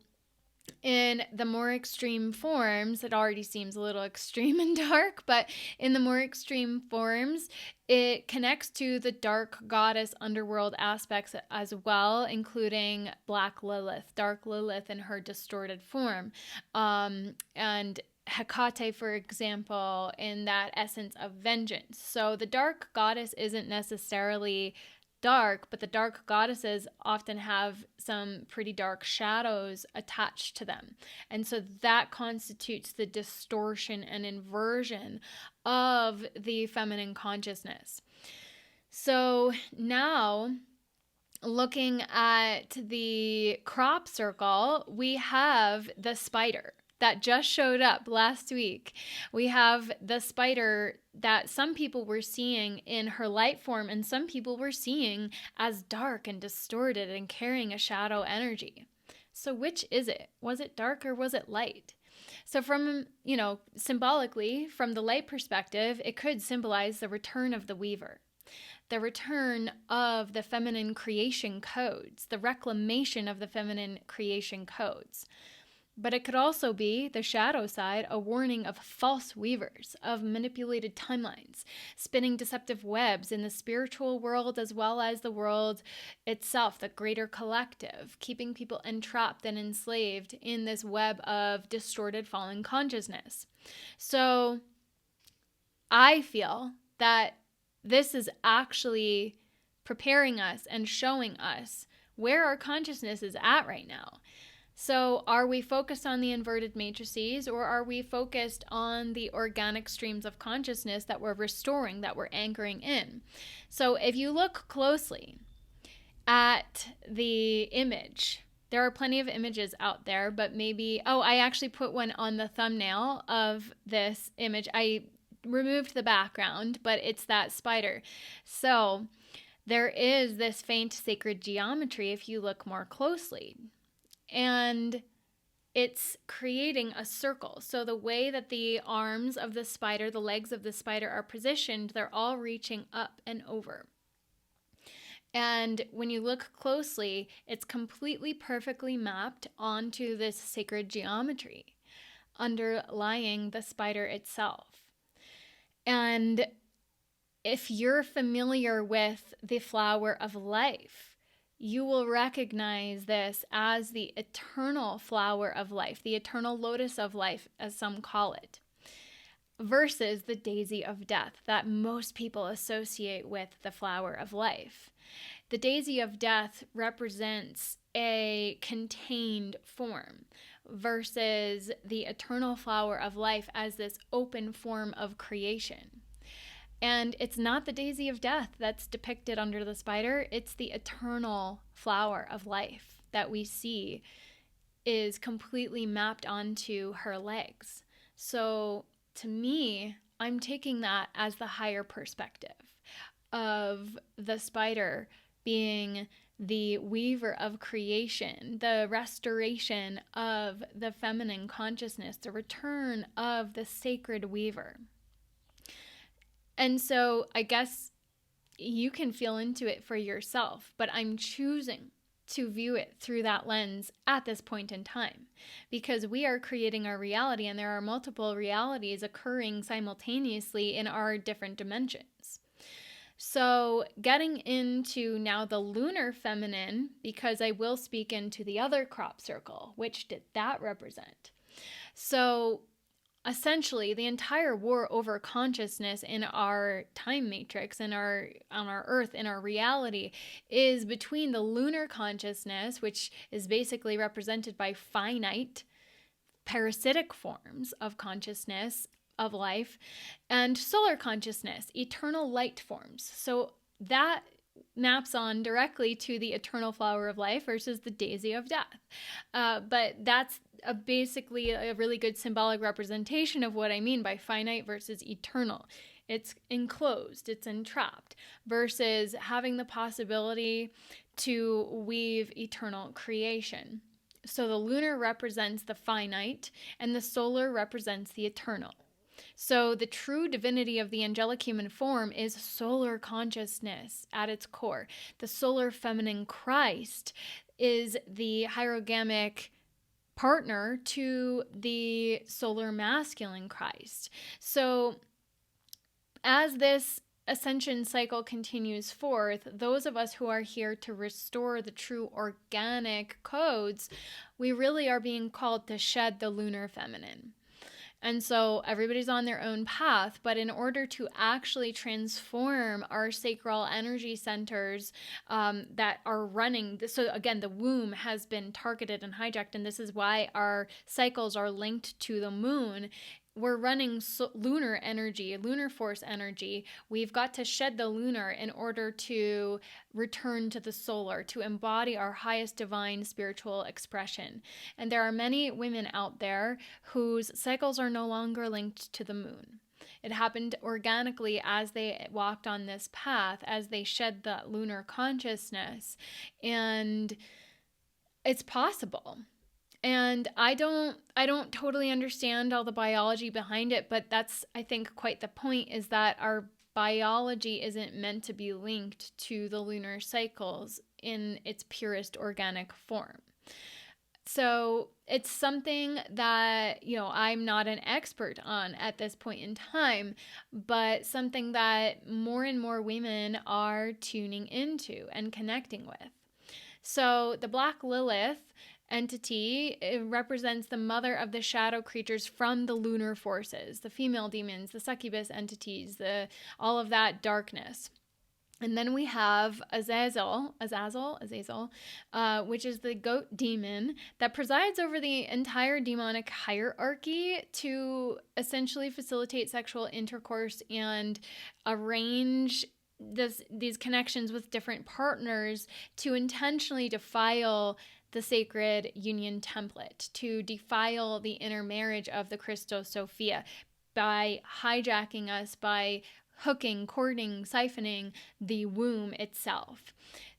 in the more extreme forms, it already seems a little extreme and dark, but in the more extreme forms, it connects to the dark goddess underworld aspects as well, including Black Lilith, Dark Lilith in her distorted form, and Hecate, for example, in that essence of vengeance. So the dark goddess isn't necessarily dark, but the dark goddesses often have some pretty dark shadows attached to them. And so that constitutes the distortion and inversion of the feminine consciousness. So now, looking at the crop circle, we have the spider that just showed up last week. We have the spider that some people were seeing in her light form, and some people were seeing as dark and distorted and carrying a shadow energy. So which is it? Was it dark or was it light? So from, symbolically, from the light perspective, it could symbolize the return of the weaver, the return of the feminine creation codes, the reclamation of the feminine creation codes. But it could also be, the shadow side, a warning of false weavers, of manipulated timelines, spinning deceptive webs in the spiritual world as well as the world itself, the greater collective, keeping people entrapped and enslaved in this web of distorted fallen consciousness. So I feel that this is actually preparing us and showing us where our consciousness is at right now. So are we focused on the inverted matrices, or are we focused on the organic streams of consciousness that we're restoring, that we're anchoring in? So if you look closely at the image, there are plenty of images out there, but maybe, I actually put one on the thumbnail of this image. I removed the background, but it's that spider. So there is this faint sacred geometry if you look more closely. And it's creating a circle. So the way that the arms of the spider, the legs of the spider are positioned, they're all reaching up and over. And when you look closely, it's completely perfectly mapped onto this sacred geometry underlying the spider itself. And if you're familiar with the flower of life, you will recognize this as the eternal flower of life, the eternal lotus of life, as some call it, versus the daisy of death that most people associate with the flower of life. The daisy of death represents a contained form versus the eternal flower of life as this open form of creation. And it's not the daisy of death that's depicted under the spider. It's the eternal flower of life that we see is completely mapped onto her legs. So to me, I'm taking that as the higher perspective of the spider being the weaver of creation, the restoration of the feminine consciousness, the return of the sacred weaver. And so I guess you can feel into it for yourself, but I'm choosing to view it through that lens at this point in time, because we are creating our reality, and there are multiple realities occurring simultaneously in our different dimensions. So getting into now the lunar feminine, because I will speak into the other crop circle, which did that represent? So essentially, the entire war over consciousness in our time matrix, on our earth, in our reality, is between the lunar consciousness, which is basically represented by finite, parasitic forms of consciousness, of life, and solar consciousness, eternal light forms. So that maps on directly to the eternal flower of life versus the daisy of death. But that's basically a really good symbolic representation of what I mean by finite versus eternal. It's enclosed, it's entrapped, versus having the possibility to weave eternal creation. So the lunar represents the finite, and the solar represents the eternal. So the true divinity of the angelic human form is solar consciousness at its core. The solar feminine Christ is the hierogamic partner to the solar masculine Christ. So as this ascension cycle continues forth, those of us who are here to restore the true organic codes, we really are being called to shed the lunar feminine. And so everybody's on their own path. But in order to actually transform our sacral energy centers that are running, so again, the womb has been targeted and hijacked. And this is why our cycles are linked to the moon. We're running lunar energy, lunar force energy. We've got to shed the lunar in order to return to the solar, to embody our highest divine spiritual expression. And there are many women out there whose cycles are no longer linked to the moon. It happened organically as they walked on this path, as they shed the lunar consciousness. And it's possible. And I don't totally understand all the biology behind it, but that's, I think, quite the point, is that our biology isn't meant to be linked to the lunar cycles in its purest organic form. So it's something that, I'm not an expert on at this point in time, but something that more and more women are tuning into and connecting with. So the Black Lilith entity, it represents the mother of the shadow creatures from the lunar forces, the female demons, the succubus entities, all of that darkness. And then we have Azazel, which is the goat demon that presides over the entire demonic hierarchy to essentially facilitate sexual intercourse and arrange these connections with different partners to intentionally defile the sacred union template, to defile the inner marriage of the Christos Sophia by hijacking us, by hooking, cording, siphoning the womb itself.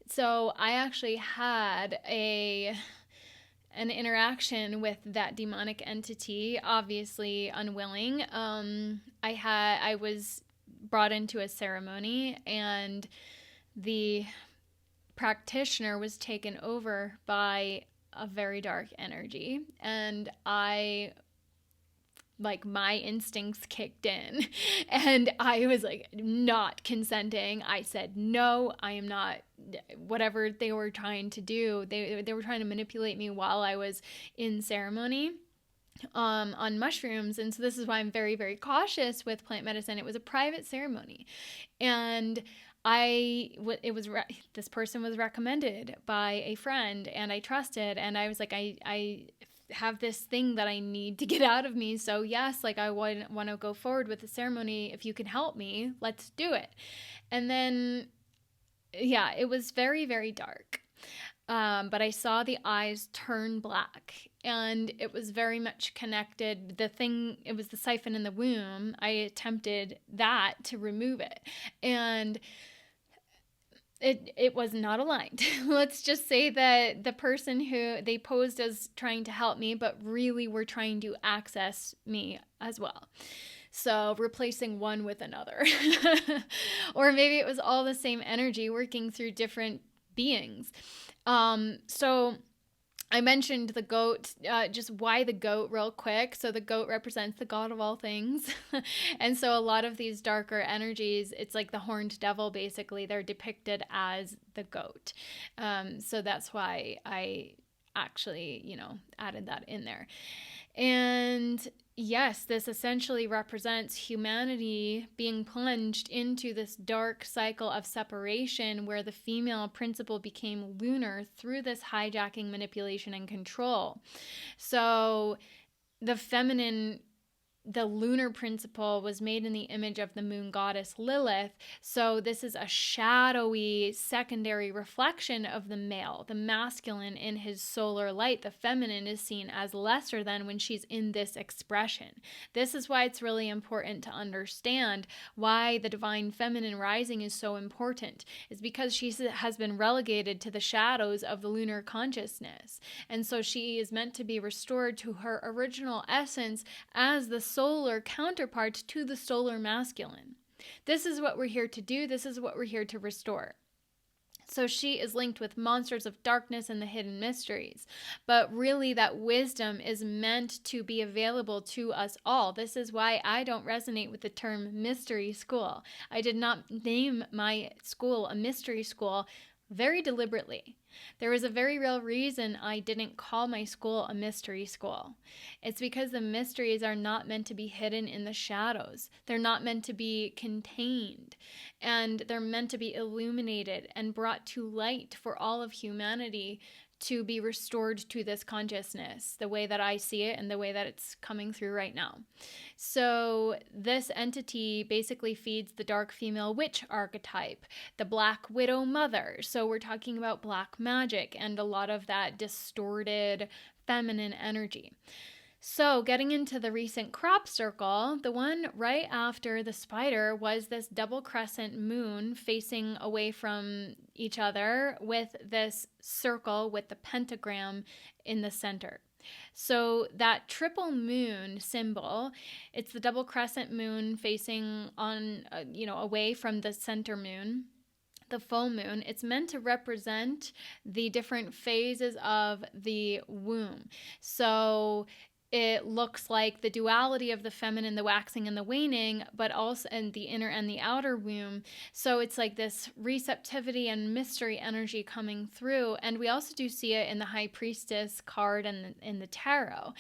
So I actually had an interaction with that demonic entity, obviously unwilling. I was brought into a ceremony, and the practitioner was taken over by a very dark energy, and my instincts kicked in, and I was not consenting. I said, no, I am not. Whatever they were trying to do, they were trying to manipulate me while I was in ceremony on mushrooms. And so this is why I'm very, very cautious with plant medicine. It was a private ceremony, and this person was recommended by a friend, and I trusted, and I was like, I have this thing that I need to get out of me. So yes, I want to go forward with the ceremony. If you can help me, let's do it. And then, yeah, it was very, very dark. But I saw the eyes turn black, and it was very much connected. It was the siphon in the womb. I attempted that to remove it, and it was not aligned. Let's just say that the person who they posed as trying to help me, but really were trying to access me as well. So replacing one with another. Or maybe it was all the same energy working through different beings. So I mentioned the goat, just why the goat real quick. So the goat represents the god of all things. And so a lot of these darker energies, it's like the horned devil, basically. They're depicted as the goat. So that's why I actually, added that in there. And yes, this essentially represents humanity being plunged into this dark cycle of separation where the female principle became lunar through this hijacking, manipulation, and control. So the lunar principle was made in the image of the moon goddess Lilith. So this is a shadowy secondary reflection of the male, the masculine in his solar light. The feminine is seen as lesser than when she's in this expression. This is why it's really important to understand why the divine feminine rising is so important. It's because she has been relegated to the shadows of the lunar consciousness. And so she is meant to be restored to her original essence as the solar counterpart to the solar masculine. This is what we're here to do. This is what we're here to restore. So she is linked with monsters of darkness and the hidden mysteries. But really that wisdom is meant to be available to us all. This is why I don't resonate with the term mystery school. I did not name my school a mystery school very deliberately. There was a very real reason I didn't call my school a mystery school. It's because the mysteries are not meant to be hidden in the shadows. They're not meant to be contained, and they're meant to be illuminated and brought to light for all of humanity to be restored to this consciousness, the way that I see it and the way that it's coming through right now. So this entity basically feeds the dark female witch archetype, the black widow mother. So we're talking about black magic and a lot of that distorted feminine energy. So getting into the recent crop circle, the one right after the spider was this double crescent moon facing away from each other with this circle with the pentagram in the center. So that triple moon symbol, it's the double crescent moon facing on, away from the center moon. The full moon, it's meant to represent the different phases of the womb. So it looks like the duality of the feminine, the waxing and the waning, but also in the inner and the outer womb. So it's like this receptivity and mystery energy coming through. And we also do see it in the High Priestess card and in the tarot.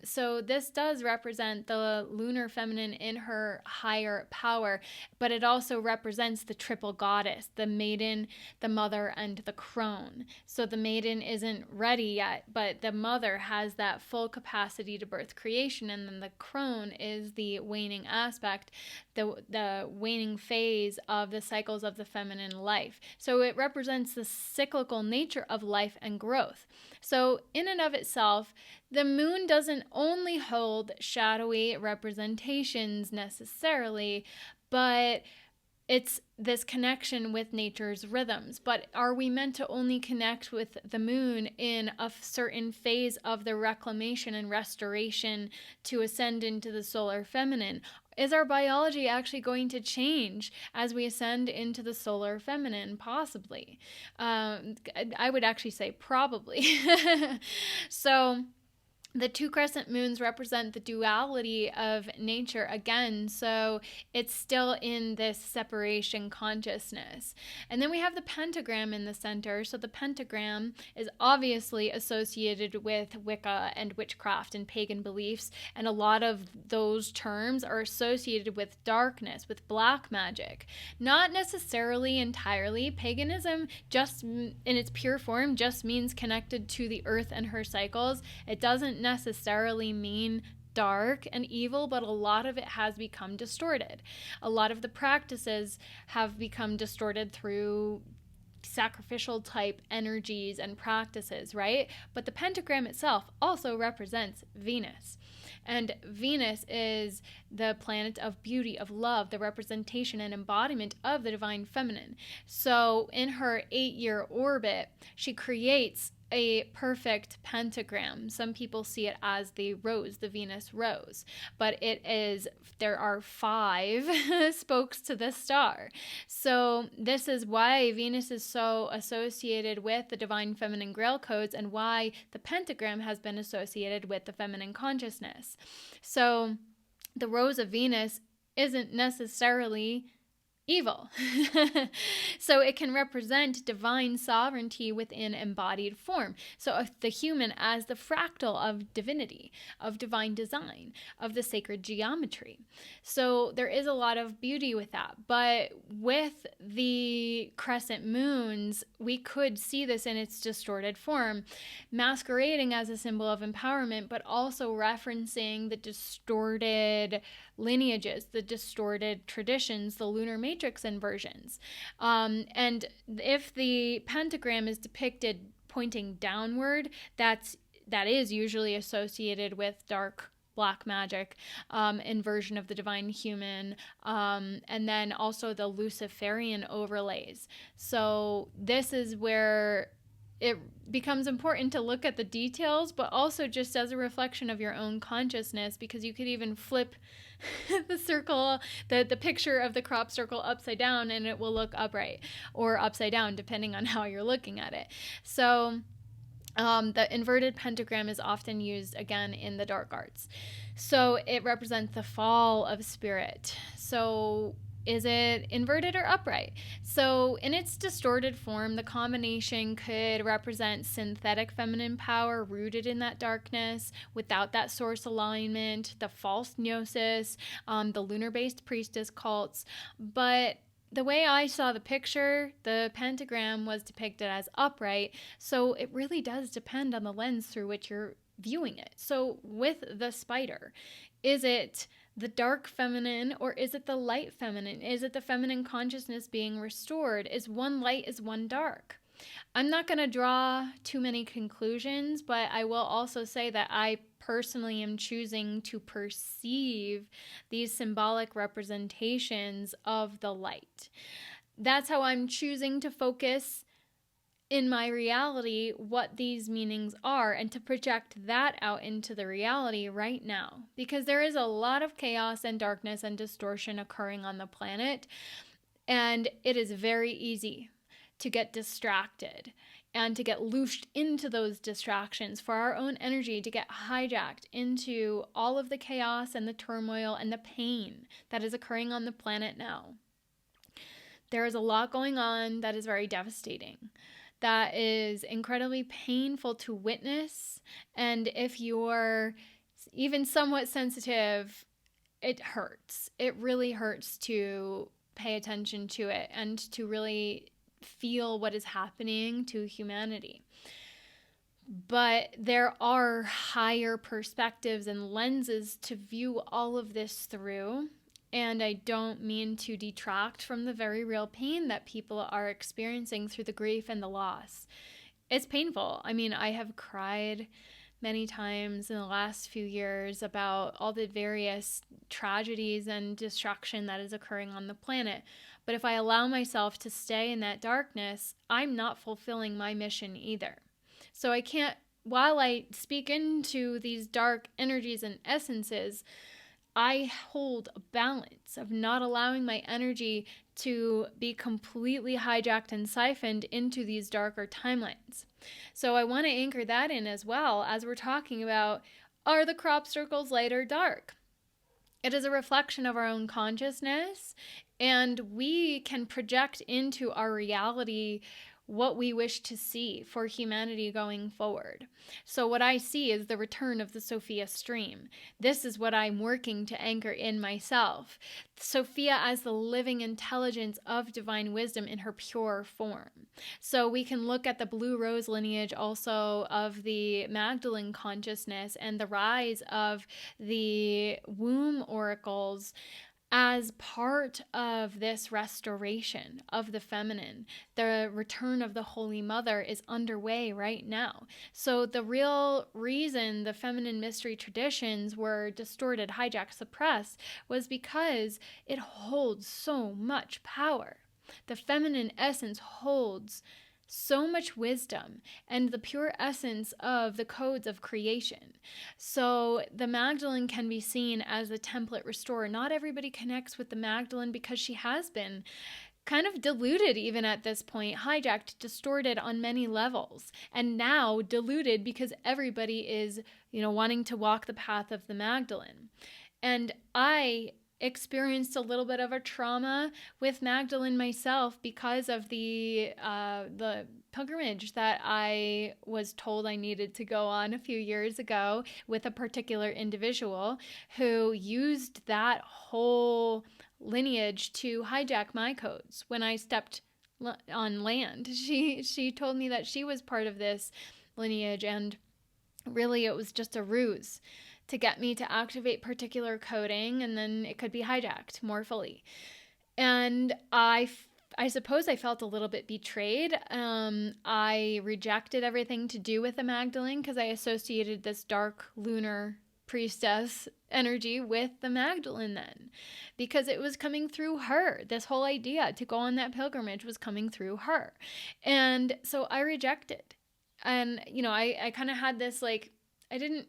So this does represent the lunar feminine in her higher power, but it also represents the triple goddess, the maiden, the mother, and the crone. So the maiden isn't ready yet, but the mother has that full capacity to birth creation, and then the crone is the waning aspect, the waning phase of the cycles of the feminine life. So it represents the cyclical nature of life and growth. So in and of itself, the moon doesn't only hold shadowy representations necessarily, but it's this connection with nature's rhythms. But are we meant to only connect with the moon in a certain phase of the reclamation and restoration to ascend into the solar feminine? Is our biology actually going to change as we ascend into the solar feminine? Possibly. I would actually say probably. So the two crescent moons represent the duality of nature again, so it's still in this separation consciousness. And then we have the pentagram in the center. So the pentagram is obviously associated with Wicca and witchcraft and pagan beliefs, and a lot of those terms are associated with darkness, with black magic. Not necessarily entirely. Paganism, just in its pure form, just means connected to the earth and her cycles. It doesn't necessarily mean dark and evil, but a lot of it has become distorted. A lot of the practices have become distorted through sacrificial type energies and practices, right? But the pentagram itself also represents Venus. And Venus is the planet of beauty, of love, the representation and embodiment of the divine feminine. So in her 8-year orbit, she creates a perfect pentagram. Some people see it as the rose, the Venus rose, but there are 5 spokes to the star. So this is why Venus is so associated with the divine feminine grail codes, and why the pentagram has been associated with the feminine consciousness. So the rose of Venus isn't necessarily evil. So it can represent divine sovereignty within embodied form. So the human as the fractal of divinity, of divine design, of the sacred geometry. So there is a lot of beauty with that. But with the crescent moons, we could see this in its distorted form, masquerading as a symbol of empowerment, but also referencing the distorted lineages, the distorted traditions, the lunar matrix inversions. And if the pentagram is depicted pointing downward, that is usually associated with dark black magic, inversion of the divine human, and then also the Luciferian overlays. So this is where it becomes important to look at the details, but also just as a reflection of your own consciousness, because you could even flip the circle, the picture of the crop circle upside down, and it will look upright or upside down, depending on how you're looking at it. So the inverted pentagram is often used again in the dark arts. So it represents the fall of spirit. So Is it inverted or upright? So, in its distorted form, the combination could represent synthetic feminine power rooted in that darkness without that source alignment, the false gnosis, the lunar based priestess cults. But the way I saw the picture, the pentagram was depicted as upright. So, it really does depend on the lens through which you're viewing it. So, with the spider, is it the dark feminine or is it the light feminine? Is it the feminine consciousness being restored? Is one light, is one dark? I'm not going to draw too many conclusions, but I will also say that I personally am choosing to perceive these symbolic representations of the light. That's how I'm choosing to focus in my reality what these meanings are and to project that out into the reality right now, because there is a lot of chaos and darkness and distortion occurring on the planet, and it is very easy to get distracted and to get loosed into those distractions, for our own energy to get hijacked into all of the chaos and the turmoil and the pain that is occurring on the planet now. There is a lot going on that is very devastating, that is incredibly painful to witness. And if you're even somewhat sensitive, it hurts. It really hurts to pay attention to it and to really feel what is happening to humanity. But there are higher perspectives and lenses to view all of this through. And I don't mean to detract from the very real pain that people are experiencing through the grief and the loss. It's painful. I mean, I have cried many times in the last few years about all the various tragedies and destruction that is occurring on the planet. But if I allow myself to stay in that darkness, I'm not fulfilling my mission either. So I can't, while I speak into these dark energies and essences, I hold a balance of not allowing my energy to be completely hijacked and siphoned into these darker timelines. So I want to anchor that in as well as we're talking about, are the crop circles light or dark? It is a reflection of our own consciousness, and we can project into our reality what we wish to see for humanity going forward. So what I see is the return of the Sophia stream. This is what I'm working to anchor in myself. Sophia as the living intelligence of divine wisdom in her pure form. So we can look at the Blue Rose lineage also of the Magdalene consciousness and the rise of the womb oracles as part of this restoration of the feminine. The return of the Holy Mother is underway right now. So the real reason the feminine mystery traditions were distorted, hijacked, suppressed was because it holds so much power. The feminine essence holds so much wisdom and the pure essence of the codes of creation. So the Magdalene can be seen as a template restorer. Not everybody connects with the Magdalene because she has been kind of diluted even at this point, hijacked, distorted on many levels, and now diluted because everybody is, wanting to walk the path of the Magdalene. And I experienced a little bit of a trauma with Magdalene myself because of the pilgrimage that I was told I needed to go on a few years ago with a particular individual who used that whole lineage to hijack my codes when I stepped on land. She told me that she was part of this lineage, and really it was just a ruse to get me to activate particular coding, and then it could be hijacked more fully. And I suppose I felt a little bit betrayed. I rejected everything to do with the Magdalene because I associated this dark lunar priestess energy with the Magdalene then, because it was coming through her. This whole idea to go on that pilgrimage was coming through her. And so I rejected. And, I kind of had this, I didn't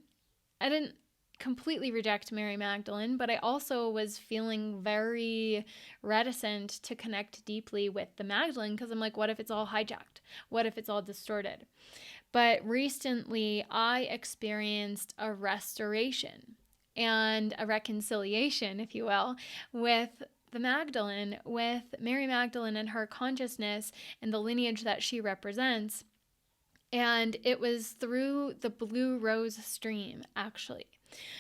completely reject Mary Magdalene, but I also was feeling very reticent to connect deeply with the Magdalene because I'm like, what if it's all hijacked? What if it's all distorted? But recently I experienced a restoration and a reconciliation, if you will, with the Magdalene, with Mary Magdalene and her consciousness and the lineage that she represents. And it was through the blue rose stream, actually.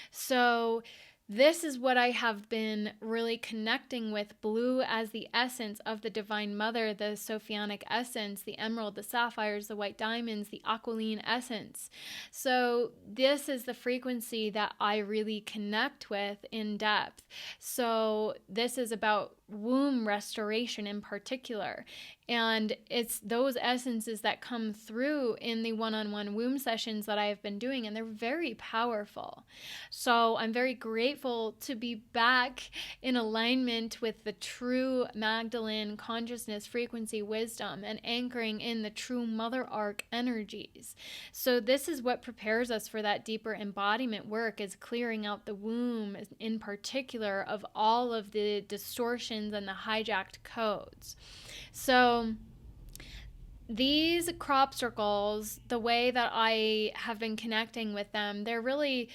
So this is what I have been really connecting with: blue as the essence of the Divine Mother, the Sophianic essence, the emerald, the sapphires, the white diamonds, the aquiline essence. So this is the frequency that I really connect with in depth. So this is about womb restoration in particular. And it's those essences that come through in the one-on-one womb sessions that I have been doing, and they're very powerful. So I'm very grateful to be back in alignment with the true Magdalene consciousness, frequency, wisdom, and anchoring in the true Mother Arc energies. So this is what prepares us for that deeper embodiment work, is clearing out the womb in particular of all of the distortions and the hijacked codes. So these crop circles, the way that I have been connecting with them, they're really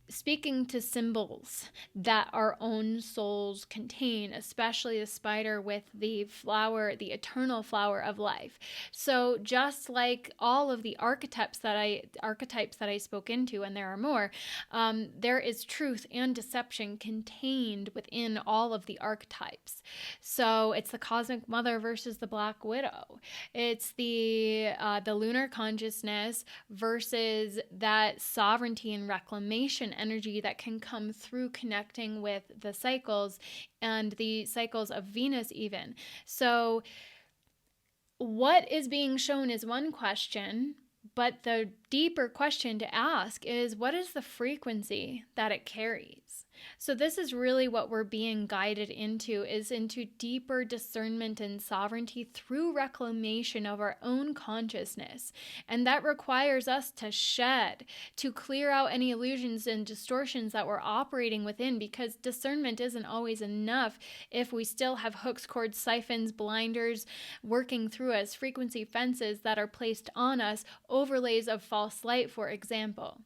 speaking to symbols that our own souls contain, especially the spider with the flower, the eternal flower of life. So just like all of the archetypes that I spoke into, and there are more, there is truth and deception contained within all of the archetypes. So it's the cosmic mother versus the black widow. It's the lunar consciousness versus that sovereignty and reclamation energy that can come through connecting with the cycles and the cycles of Venus even. So what is being shown is one question, but the deeper question to ask is, what is the frequency that it carries? So this is really what we're being guided into, is into deeper discernment and sovereignty through reclamation of our own consciousness. And that requires us to shed, to clear out any illusions and distortions that we're operating within, because discernment isn't always enough if we still have hooks, cords, siphons, blinders working through us, frequency fences that are placed on us, overlays of false light, for example.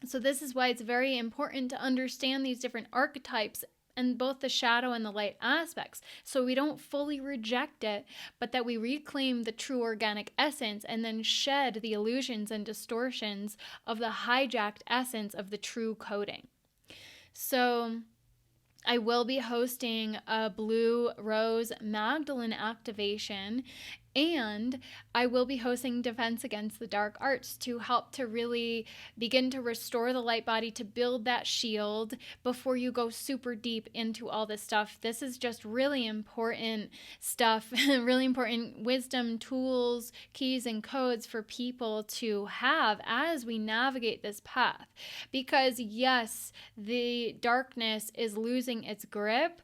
So this is why it's very important to understand these different archetypes and both the shadow and the light aspects, so we don't fully reject it, but that we reclaim the true organic essence and then shed the illusions and distortions of the hijacked essence of the true coding. So I will be hosting a Blue Rose Magdalene activation, and I will be hosting Defense Against the Dark Arts to help to really begin to restore the light body, to build that shield before you go super deep into all this stuff. This is just really important stuff, really important wisdom, tools, keys, and codes for people to have as we navigate this path. Because yes, the darkness is losing its grip,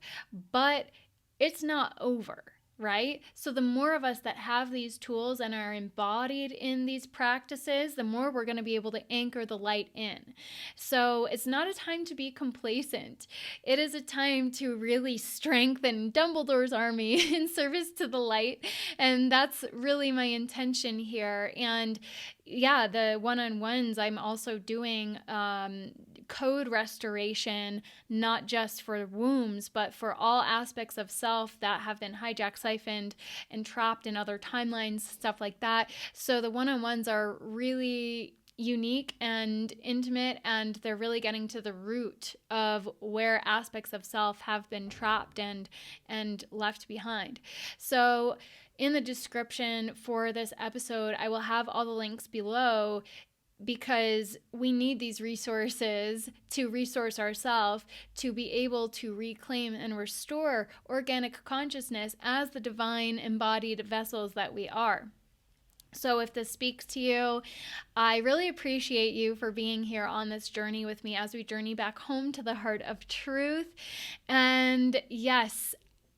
but it's not over. Right? So the more of us that have these tools and are embodied in these practices, the more we're going to be able to anchor the light in. So it's not a time to be complacent. It is a time to really strengthen Dumbledore's army in service to the light. And that's really my intention here. And yeah, the one-on-ones, I'm also doing code restoration, not just for wombs, but for all aspects of self that have been hijacked, siphoned, and trapped in other timelines, stuff like that. So the one-on-ones are really unique and intimate, and they're really getting to the root of where aspects of self have been trapped and left behind. So in the description for this episode, I will have all the links below, because we need these resources to resource ourselves, to be able to reclaim and restore organic consciousness as the divine embodied vessels that we are. So if this speaks to you, I really appreciate you for being here on this journey with me as we journey back home to the heart of truth. And yes,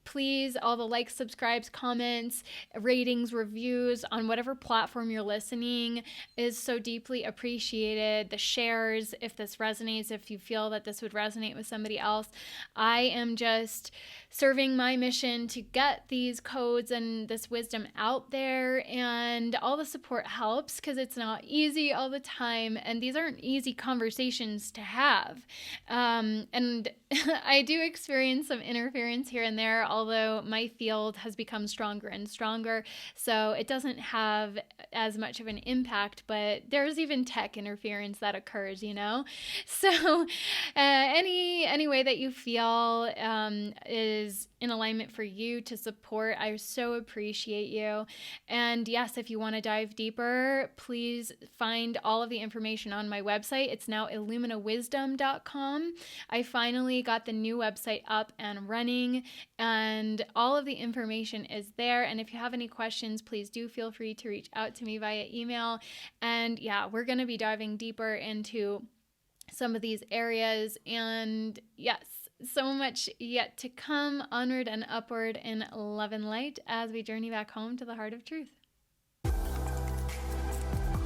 Please, all the likes, subscribes, comments, ratings, reviews on whatever platform you're listening is so deeply appreciated. The shares, if this resonates, if you feel that this would resonate with somebody else. I am just serving my mission to get these codes and this wisdom out there, and all the support helps because it's not easy all the time, and these aren't easy conversations to have. And I do experience some interference here and there, although my field has become stronger and stronger, so it doesn't have as much of an impact, but there's even tech interference that occurs, So any way that you feel is in alignment for you to support, I so appreciate you. And yes, if you want to dive deeper, please find all of the information on my website. It's now illuminawisdom.com. I finally got the new website up and running, and all of the information is there. And if you have any questions, please do feel free to reach out to me via email. And yeah, we're going to be diving deeper into some of these areas, and yes, so much yet to come. Onward and upward in love and light as we journey back home to the heart of truth.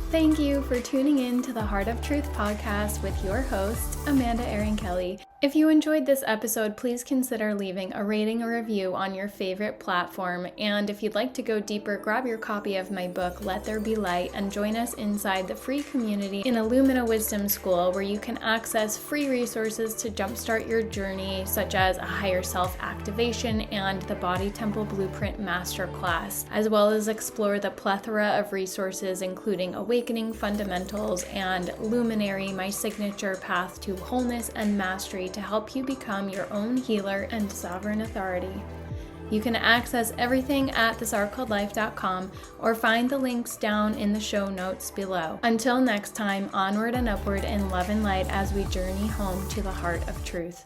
Thank you for tuning in to the Heart of Truth podcast with your host, Amanda Erin Kelly. If you enjoyed this episode, please consider leaving a rating or review on your favorite platform. And if you'd like to go deeper, grab your copy of my book, Let There Be Light, and join us inside the free community in Illumina Wisdom School, where you can access free resources to jumpstart your journey, such as a higher self activation and the Body Temple Blueprint Masterclass, as well as explore the plethora of resources, including Awakening Fundamentals and Luminary, my signature path to wholeness and mastery, to help you become your own healer and sovereign authority. You can access everything at thisartcalledlife.com or find the links down in the show notes below. Until next time, onward and upward in love and light as we journey home to the heart of truth.